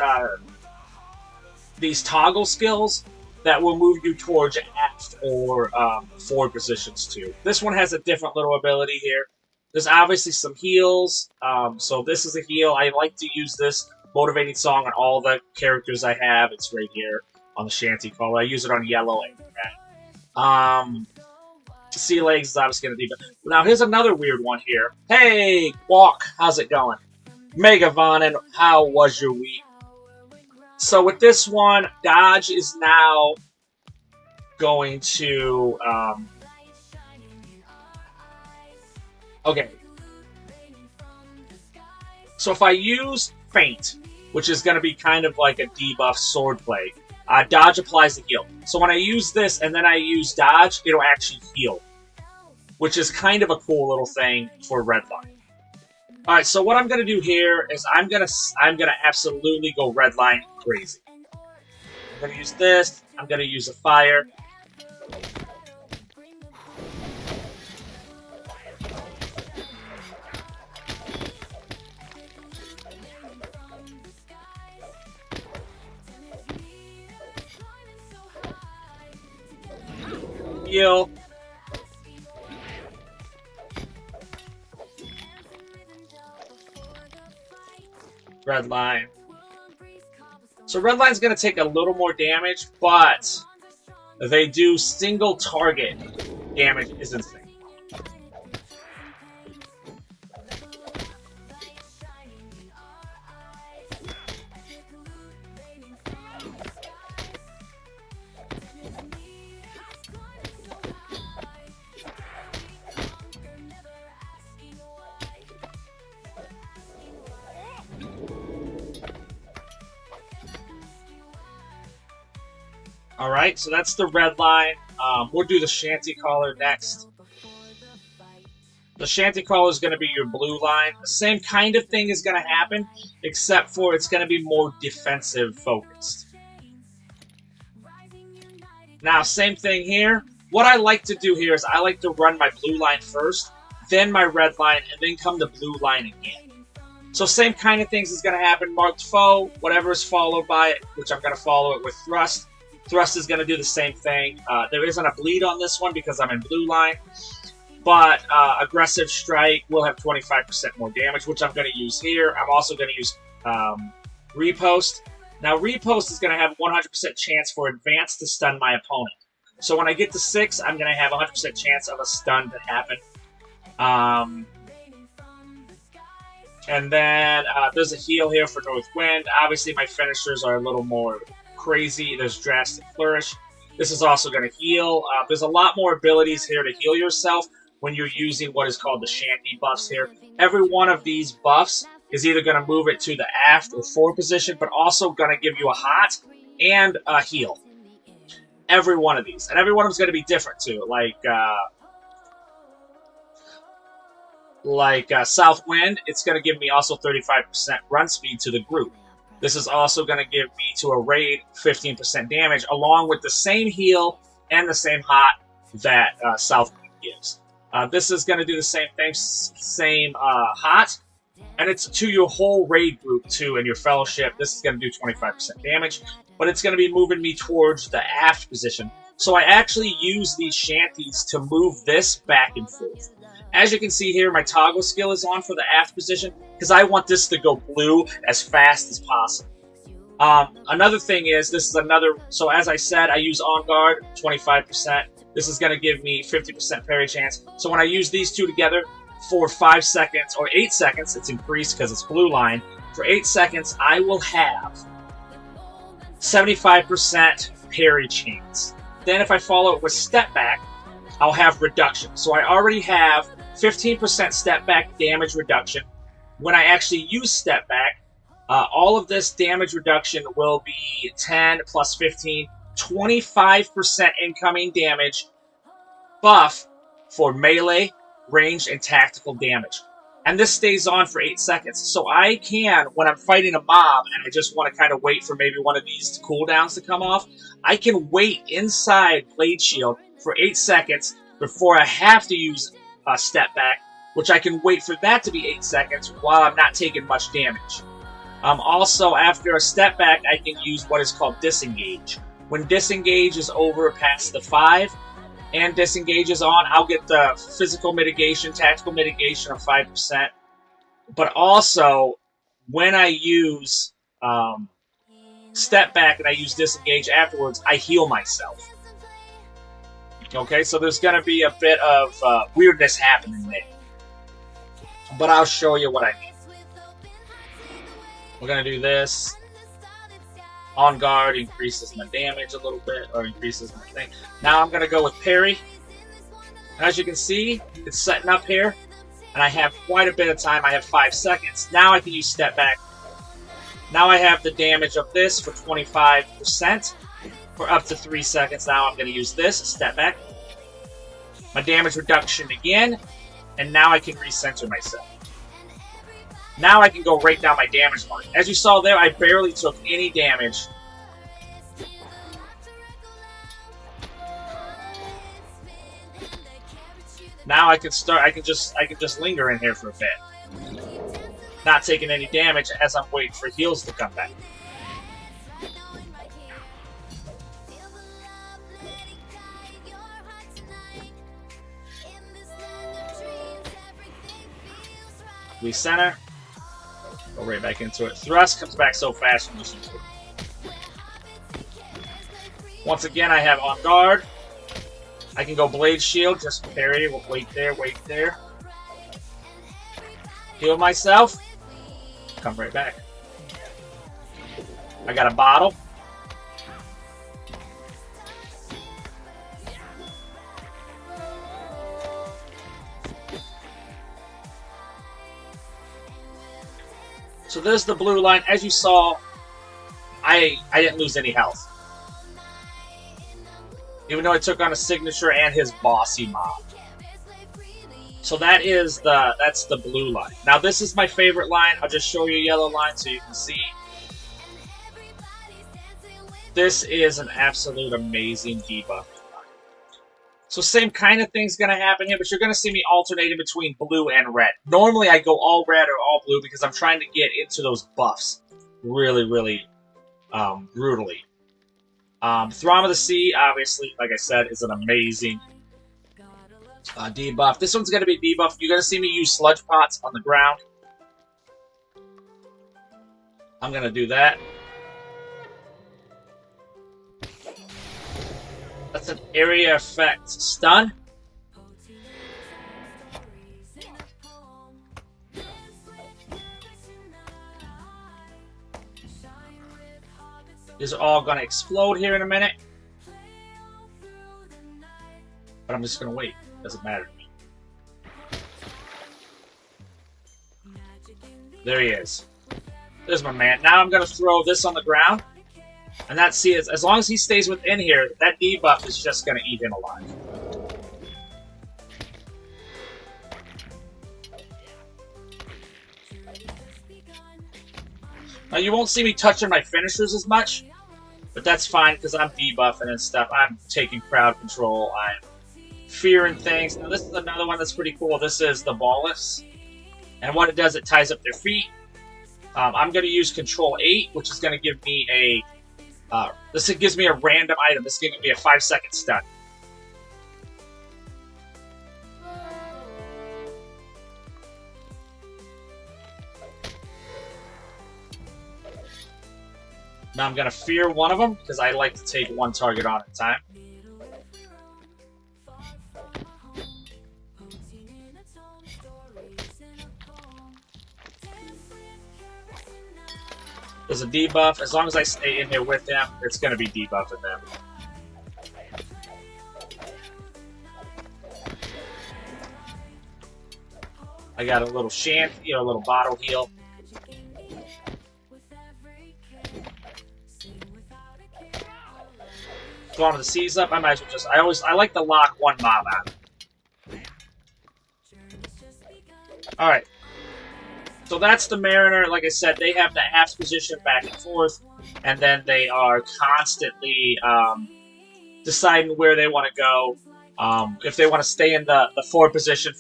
toggle skills that will move you towards aft or forward positions too. This one has a different little ability here. There's obviously some heals. So this is a heal. I like to use this motivating song on all the characters I have. It's right here on the Shanty Caller. I use it on Yellow and Red. Sea Legs is obviously going to be... Now here's another weird one here. Hey, Walk, how's it going? Megavonin, how was your week? So with this one, Dodge is now going to... okay. So if I use Feint, which is going to be kind of like a debuff swordplay, Dodge applies the heal. So when I use this and then I use Dodge, it'll actually heal, which is kind of a cool little thing for Redline. All right, so what I'm gonna do here is I'm gonna absolutely go Redline crazy. I'm gonna use this. I'm gonna use a fire. Heal. Redline. So Redline's going to take a little more damage, but they do single target damage is insane. Alright, so that's the red line. We'll do the Shanty Caller next. The Shanty Call is going to be your blue line. The same kind of thing is going to happen, except for it's going to be more defensive focused. Now, same thing here. What I like to do here is I like to run my blue line first, then my red line, and then come the blue line again. So same kind of things is going to happen. Marked foe, whatever is followed by it, which I'm going to follow it with thrust. Thrust is going to do the same thing. There isn't a bleed on this one because I'm in blue line. But aggressive strike will have 25% more damage, which I'm going to use here. I'm also going to use repost. Now, repost is going to have 100% chance for advance to stun my opponent. So when I get to 6, I'm going to have 100% chance of a stun to happen. And then there's a heal here for North Wind. Obviously, my finishers are a little more crazy. There's Drastic Flourish. This is also going to heal. There's a lot more abilities here to heal yourself when you're using what is called the Shanty buffs here. Every one of these buffs is either going to move it to the aft or forward position, but also going to give you a hot and a heal. Every one of these. And every one of them is going to be different too. Like South Wind, it's going to give me also 35% run speed to the group. This is also going to give me to a raid 15% damage, along with the same heal and the same hot that South Wind gives. This is going to do the same thing, same hot, and it's to your whole raid group too, and your fellowship. This is going to do 25% damage, but it's going to be moving me towards the aft position. So I actually use these shanties to move this back and forth. As you can see here, my toggle skill is on for the aft position because I want this to go blue as fast as possible. Another thing is, this is another, so as I said, I use On Guard, 25%. This is going to give me 50% parry chance. So when I use these two together for 5 seconds, or 8 seconds, it's increased because it's blue line. For 8 seconds, I will have 75% parry chance. Then if I follow it with Step Back, I'll have reduction. So I already have 15% Step Back damage reduction. When I actually use Step Back, all of this damage reduction will be 10 plus 15, 25% incoming damage buff for melee, range, and tactical damage. And this stays on for 8 seconds. So I can, when I'm fighting a mob and I just want to kind of wait for maybe one of these cooldowns to come off, I can wait inside Blade Shield for 8 seconds before I have to use a Step Back, which I can wait for that to be 8 seconds while I'm not taking much damage. Also, after a Step Back, I can use what is called Disengage. When Disengage is over past the 5 and Disengage is on, I'll get the physical mitigation, tactical mitigation of 5%. But also, when I use Step Back and I use Disengage afterwards, I heal myself. Okay, so there's going to be a bit of weirdness happening there. But I'll show you what I mean. We're going to do this. On Guard increases my damage a little bit, or increases my thing. Now I'm going to go with parry. As you can see, it's setting up here. And I have quite a bit of time. I have 5 seconds. Now I can use Step Back. Now I have the damage of this for 25%. For up to 3 seconds. Now I'm going to use this, Step Back. My damage reduction again. And now I can recenter myself. Now I can go right down my damage line. As you saw there, I barely took any damage. Now I can start. I can just linger in here for a bit, not taking any damage as I'm waiting for heals to come back. Recenter. Go right back into it. Thrust comes back so fast when you use it. Once again, I have On Guard. I can go Blade Shield, just parry. We'll wait there, wait there. Heal myself. Come right back. I got a bottle. So there's the blue line. As you saw, I didn't lose any health. Even though I took on a signature and his bossy mob. So that's the blue line. Now this is my favorite line. I'll just show you yellow line so you can see. This is an absolute amazing debuff. So same kind of thing's going to happen here, but you're going to see me alternating between blue and red. Normally I go all red or all blue because I'm trying to get into those buffs really, really brutally. Throm of the Sea, obviously, like I said, is an amazing debuff. This one's going to be debuff. You're going to see me use sludge pots on the ground. I'm going to do that. That's an area effect stun. These are all going to explode here in a minute. But I'm just going to wait. Doesn't matter to me. There he is. There's my man. Now I'm going to throw this on the ground. And that, see, as long as he stays within here, that debuff is just going to eat him alive. Now, you won't see me touching my finishers as much, but that's fine because I'm debuffing and stuff. I'm taking crowd control. I'm fearing things. Now, this is another one that's pretty cool. This is the Ballless. And what it does, it ties up their feet. I'm going to use Control 8, which is going to give me a... this gives me a random item. This is going to be a 5-second stun. Now I'm going to fear one of them, because I like to take one target on at a time. There's a debuff. As long as I stay in here with them, it's going to be debuffing them. I got a little shanty, a little bottle heal. Throwing the seas up. I might as well just. I like to lock one mob out. All right. So that's the Mariner. Like I said, they have the half position back and forth, and then they are constantly deciding where they want to go. If they want to stay in the forward position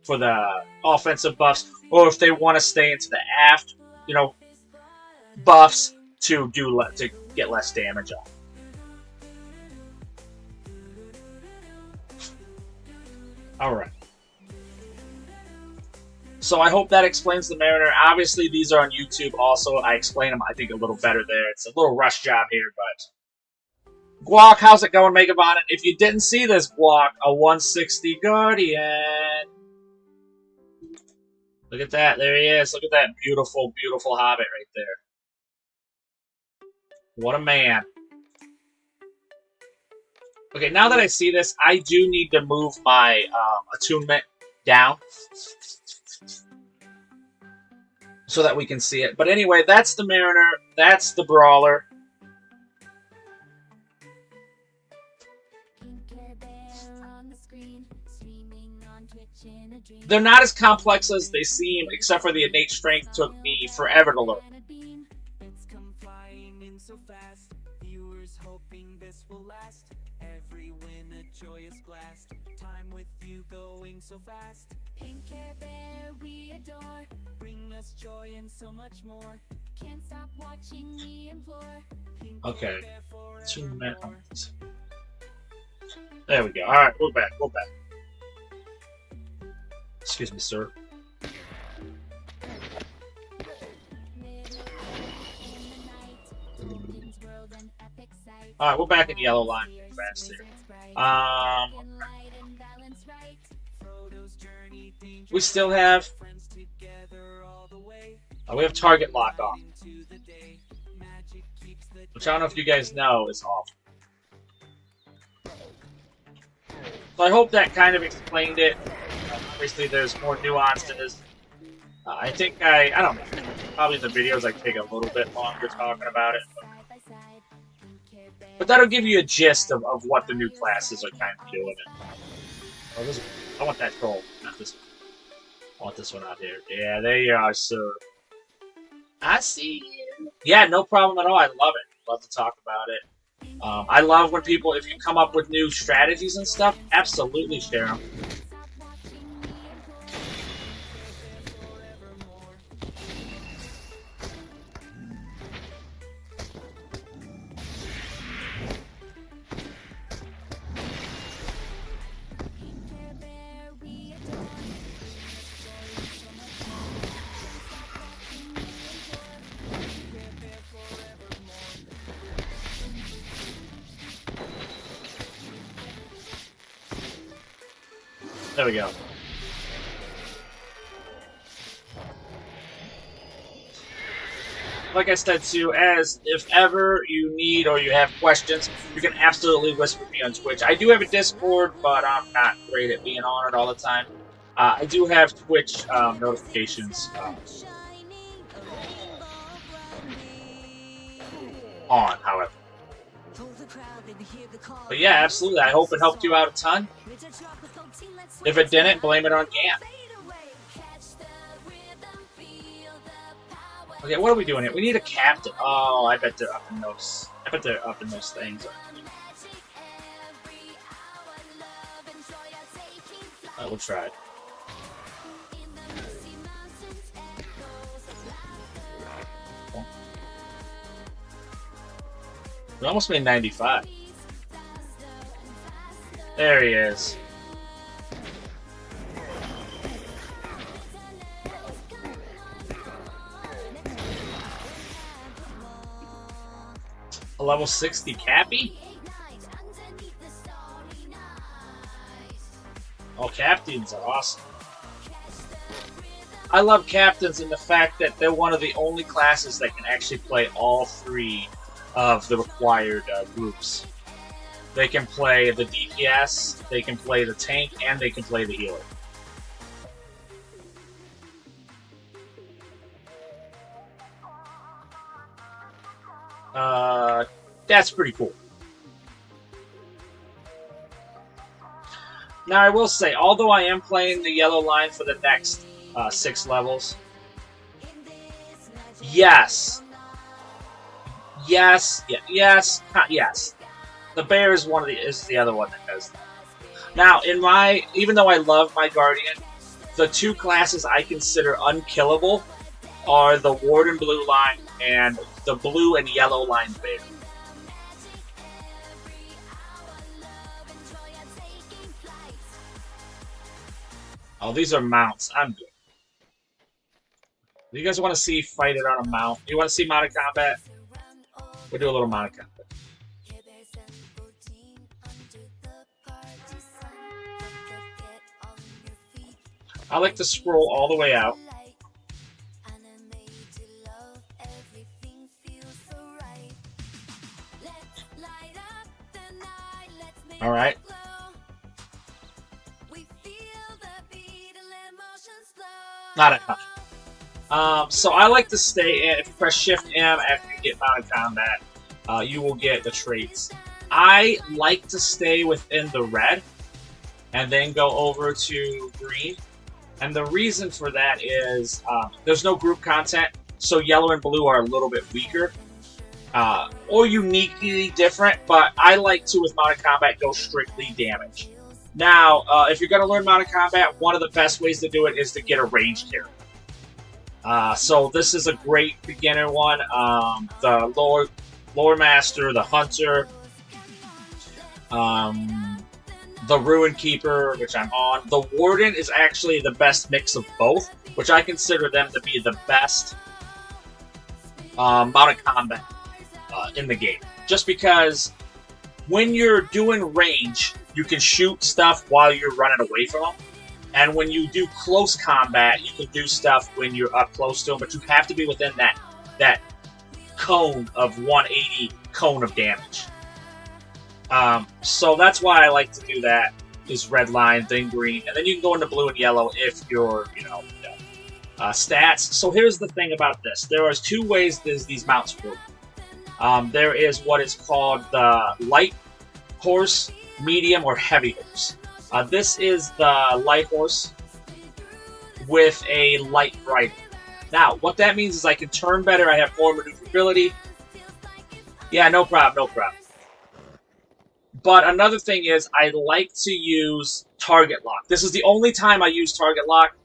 for the offensive buffs, or if they want to stay into the aft, buffs to get less damage off. All right. So I hope that explains the Mariner. Obviously, these are on YouTube also. I explain them, I think, a little better there. It's a little rush job here, but... Guac, how's it going, Megabon? And if you didn't see this, Guac, a 160 Guardian. Look at that. There he is. Look at that beautiful, beautiful Hobbit right there. What a man. Okay, now that I see this, I do need to move my attunement down so that we can see it. But anyway, that's the Mariner. That's the Brawler. They're not as complex as they seem, except for the innate strength took me forever to learn. So fast, pink Care Bear we adore, bring us joy and so much more. Can't stop watching me implore. Okay, 2 minutes. There we go. All right, we're back. We're back. Excuse me, sir. All right, we're back in the yellow line. Fast here. We still have... we have target lock on. Which I don't know if you guys know is off. So I hope that kind of explained it. Obviously there's more nuance to this. I think I don't know. Probably in the videos I take a little bit longer talking about it. But that'll give you a gist of what the new classes are kind of doing. Oh, I want that troll, not this one. I want this one out here. Yeah, there you are, sir. I see you. Yeah, no problem at all. I love it. Love to talk about it. I love when people, if you come up with new strategies and stuff, absolutely share them. There we go. Like I said too, as if ever you need or you have questions, you can absolutely whisper me on Twitch. I do have a Discord, but I'm not great at being on it all the time. I do have Twitch notifications on, however. But yeah, absolutely. I hope it helped you out a ton. If it didn't, blame it on Gam. Okay, what are we doing here? We need a captain. Oh, I bet they're up in those. I bet they're up in those things. We'll try it. We almost made 95. There he is. A level 60 Cappy? Oh, captains are awesome. I love captains in the fact that they're one of the only classes that can actually play all three of the required groups. They can play the DPS, they can play the tank, and they can play the healer. That's pretty cool. Now I will say, although I am playing the yellow line for the next 6 levels, yes. The bear is is the other one that does that. Now, even though I love my Guardian, the 2 classes I consider unkillable are the Warden blue line and the blue and yellow line bear. Oh, these are mounts. I'm good. Do you guys want to see fight it on a mount? You want to see mounted combat? We'll do a little mounted combat. I like to scroll all the way out. All right. Not enough. So I like to stay in. If you press Shift M after you get mounted combat, you will get the traits. I like to stay within the red and then go over to green. And the reason for that is there's no group content, so yellow and blue are a little bit weaker or uniquely different. But I like to, with mounted combat, go strictly damage. Now, if you're going to learn mounted combat, one of the best ways to do it is to get a ranged character. So this is a great beginner one. The lore master, the hunter, the RUNE-KEEPER, which I'm on. The warden is actually the best mix of both, which I consider them to be the best mounted combat in the game. Just because when you're doing range, you can shoot stuff while you're running away from them. And when you do close combat, you can do stuff when you're up close to them, but you have to be within that cone of 180 cone of damage. So that's why I like to do that, is red line, then green, and then you can go into blue and yellow if you're, stats. So here's the thing about this. There are 2 ways these mounts work. There is what is called the light horse, medium, or heavy horse. This is the light horse with a light bridle. Now, what that means is I can turn better, I have more maneuverability. Yeah, no problem, no problem. But another thing is, I like to use target lock. This is the only time I use target lock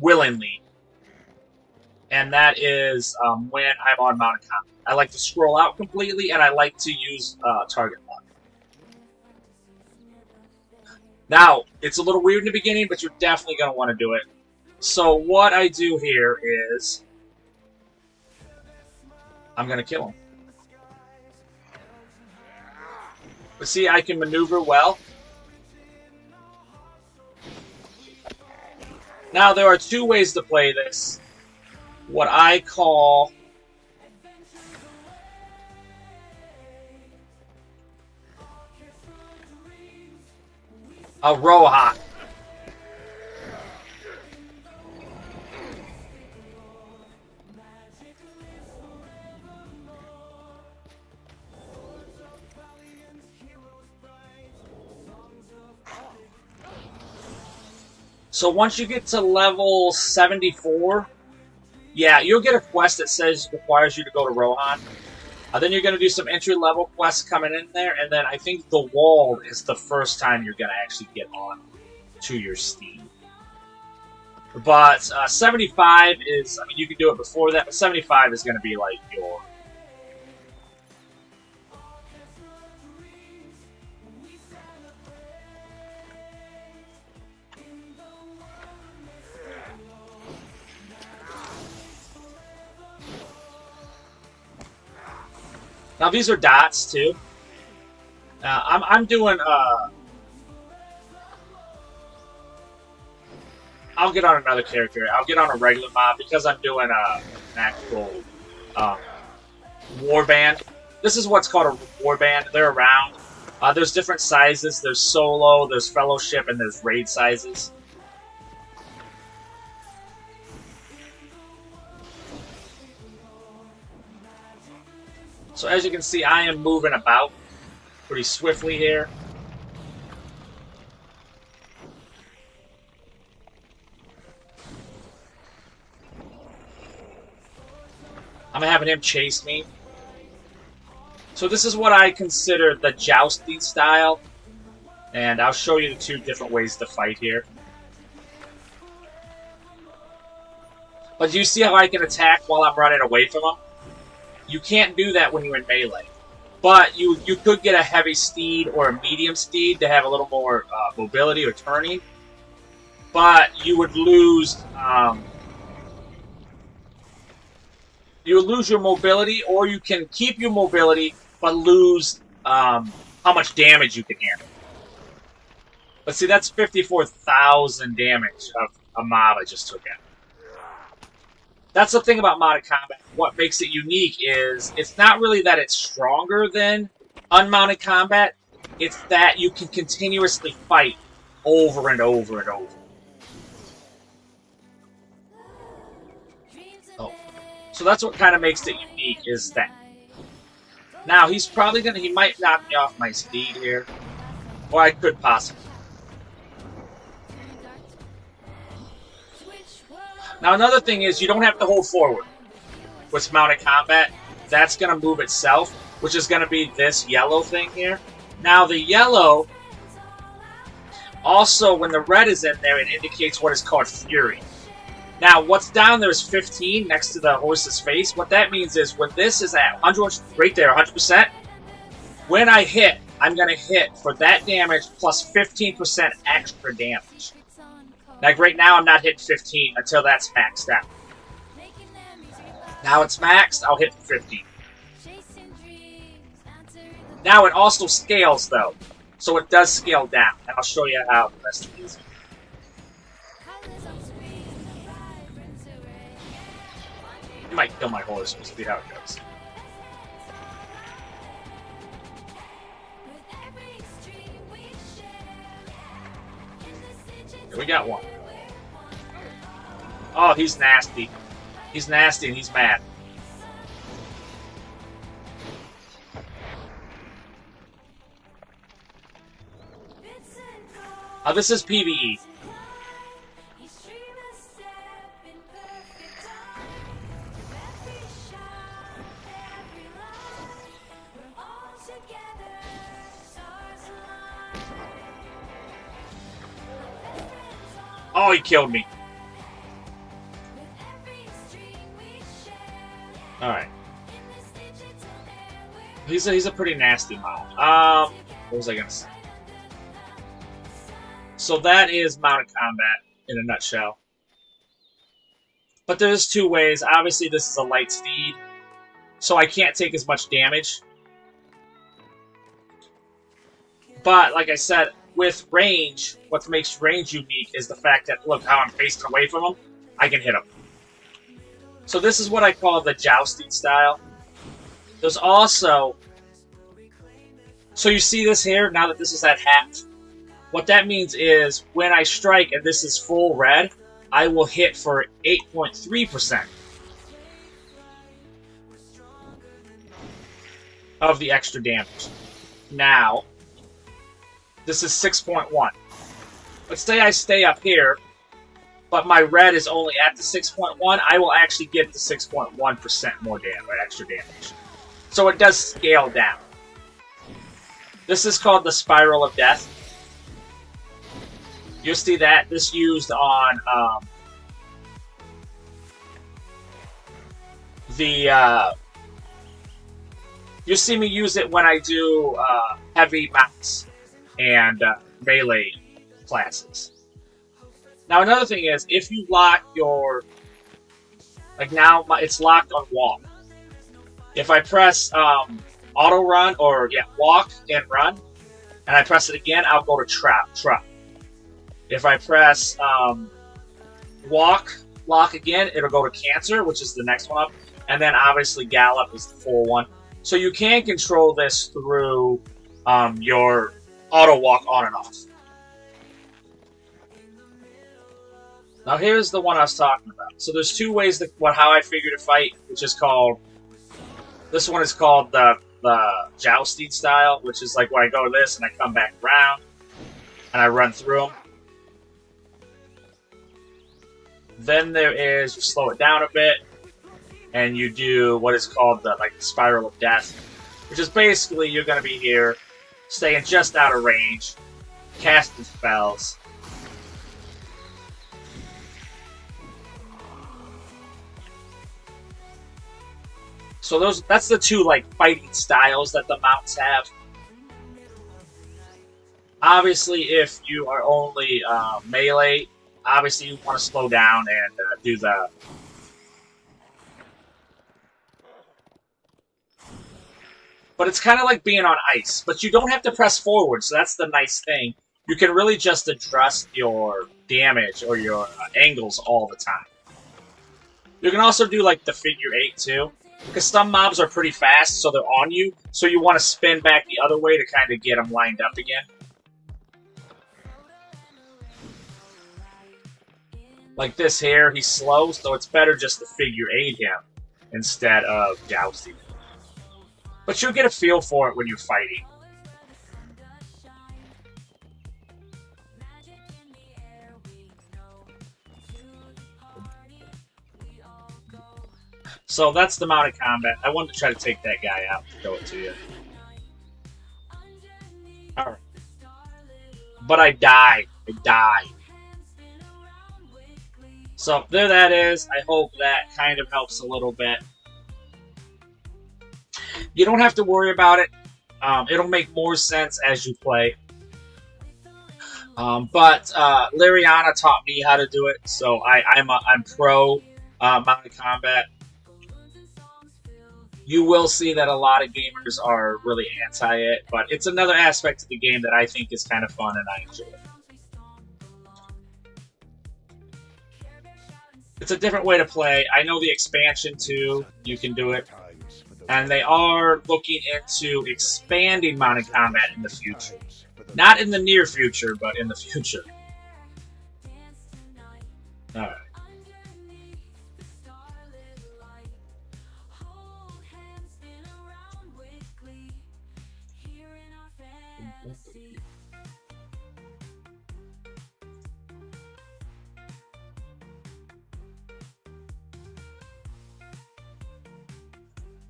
willingly. And that is when I'm on mounted combat. I like to scroll out completely, and I like to use target lock. Now, it's a little weird in the beginning, but you're definitely going to want to do it. So what I do here is, I'm going to kill him. But see, I can maneuver well. Now, there are two ways to play this. What I call a Rohan. So once you get to level 74, yeah, you'll get a quest that says requires you to go to Rohan. Then you're going to do some entry-level quests coming in there, and then I think the wall is the first time you're going to actually get on to your steed. But 75 is, I mean, you can do it before that, but 75 is going to be like your... Now these are dots too. I'm doing. I'll get on another character. I'll get on a regular mob because I'm doing an actual warband. This is what's called a warband. They're around. There's different sizes. There's solo, there's fellowship, and there's raid sizes. So as you can see, I am moving about pretty swiftly here. I'm having him chase me. So this is what I consider the jousting style. And I'll show you the two different ways to fight here. But do you see how I can attack while I'm running away from him? You can't do that when you're in melee. But you could get a heavy steed or a medium steed to have a little more mobility or turning. But you would lose your mobility, or you can keep your mobility but lose how much damage you can handle. But see, that's 54,000 damage of a mob I just took out. That's the thing about modded combat. What makes it unique is it's not really that it's stronger than unmounted combat. It's that you can continuously fight over and over and over. Oh. So that's what kind of makes it unique, is that. Now, he's probably going to... He might knock me off my steed here. Or I could possibly. Now, another thing is you don't have to hold forward with mounted combat. That's going to move itself, which is going to be this yellow thing here. Now, the yellow, also, when the red is in there, it indicates what is called Fury. Now, what's down there is 15 next to the horse's face. What that means is when this is at 100, right there, 100%, when I hit, I'm going to hit for that damage plus 15% extra damage. Like right now, I'm not hitting 15 until that's maxed out. Now it's maxed, I'll hit 15. Now it also scales though, so it does scale down, and I'll show you how the rest of these. I might kill my horse, we'll see how it goes. Here we got one. Oh, he's nasty. He's nasty and he's mad. This is PvE. Each dream a step in perfect time. With every shot, every line, we're all together, stars align. Like best friends all Oh, he killed me. with every stream we share. Alright. In this digital air, we're He's a pretty nasty mob. What was I gonna say? So that is mounted combat in a nutshell. But there's two ways. Obviously, this is a light speed, so I can't take as much damage. But, like I said, with range, what makes range unique is the fact that, look how I'm facing away from him, I can hit him. So this is what I call the jousting style. There's also... So you see this here, now that this is at half? What that means is, when I strike and this is full red, I will hit for 8.3% of the extra damage. Now, this is 6.1. Let's say I stay up here, but my red is only at the 6.1, I will actually get the 6.1% more damage, extra damage. So it does scale down. This is called the Spiral of Death. You'll see that this used on you'll see me use it when I do heavy mounts and melee classes. Now another thing is, if you lock your, like now it's locked on walk. If I press auto run, or yeah, walk and run, and I press it again, I'll go to trap. If I press lock again, it'll go to cancer, which is the next one up, and then obviously gallop is the full one. So you can control this through your auto walk on and off. Now here's the one I was talking about. So there's two ways how I figure to fight, which is called, this one is called the jousting style, which is like where I go to this and I come back around and I run through them. Then there is, you slow it down a bit, and you do what is called the Spiral of Death, which is basically you're going to be here, staying just out of range, casting spells. So that's the two fighting styles that the mounts have. Obviously, if you are only melee, obviously you want to slow down and do the... But it's kind of like being on ice, but you don't have to press forward, so that's the nice thing. You can really just adjust your damage or your angles all the time. You can also do the figure 8 too, because some mobs are pretty fast, so they're on you, so you want to spin back the other way to kind of get them lined up again. Like this here, he's slow, so it's better just to figure 8 him instead of jousting. But you'll get a feel for it when you're fighting. So that's the mounted combat. I wanted to try to take that guy out to show it to you. Alright. But I died. So there that is. I hope that kind of helps a little bit. You don't have to worry about it. It'll make more sense as you play. But Liriana taught me how to do it, so I'm pro mounted combat. You will see that a lot of gamers are really anti it, but it's another aspect of the game that I think is kind of fun and I enjoy it. It's a different way to play. I know the expansion too, you can do it. And they are looking into expanding mounted combat in the future. Not in the near future, but in the future. Alright.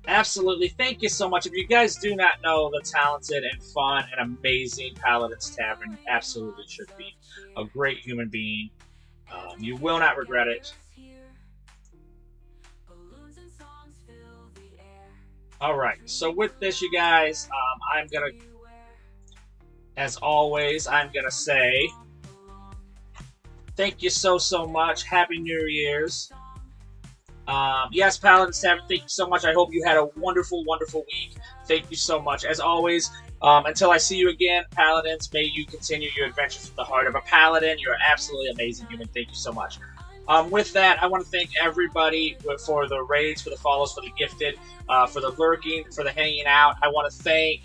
Absolutely. Thank you so much. If you guys do not know the talented and fun and amazing Paladin's Tavern, you absolutely should be a great human being. You will not regret it. All right. So with this, you guys, I'm going to, as always, I'm going to say thank you so much. Happy New Year's. Yes, Paladin's Tavern, thank you so much. I hope you had a wonderful, wonderful week. Thank you so much. As always, until I see you again, Paladins, may you continue your adventures with the heart of a Paladin. You're absolutely amazing human. Thank you so much. With that, I want to thank everybody for the raids, for the follows, for the gifted, for the lurking, for the hanging out. I want to thank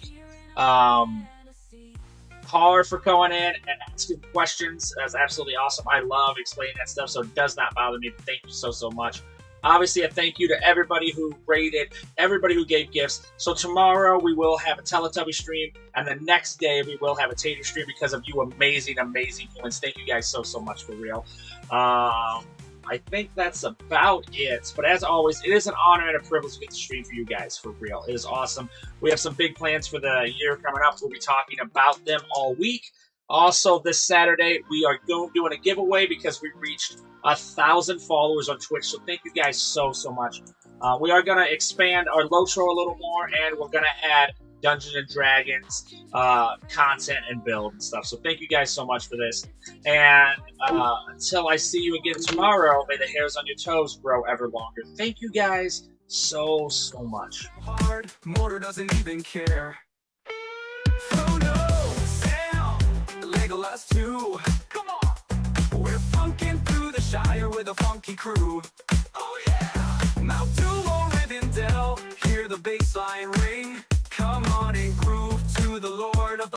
Har for going in and asking questions. That's absolutely awesome. I love explaining that stuff, so it does not bother me. Thank you so much. Obviously, a thank you to everybody who rated, everybody who gave gifts. So tomorrow we will have a Teletubby stream, and the next day we will have a Tater stream because of you amazing, amazing humans. Thank you guys so much, for real. I think that's about it. But as always, it is an honor and a privilege to get to stream for you guys, for real. It is awesome. We have some big plans for the year coming up. We'll be talking about them all week. Also, this Saturday, we are doing a giveaway because we reached 1,000 followers on Twitch. So thank you guys so much. We are going to expand our LOTRO a little more, and we're going to add Dungeons and Dragons content and build and stuff. So thank you guys so much for this. And until I see you again tomorrow, may the hairs on your toes grow ever longer. Thank you guys so much. Hard, Motor doesn't even care. Oh no, Sam, Legolas too. Come on, we're funkin' through the Shire with a funky crew. Oh yeah, now Duo Rivendell, hear the bass line.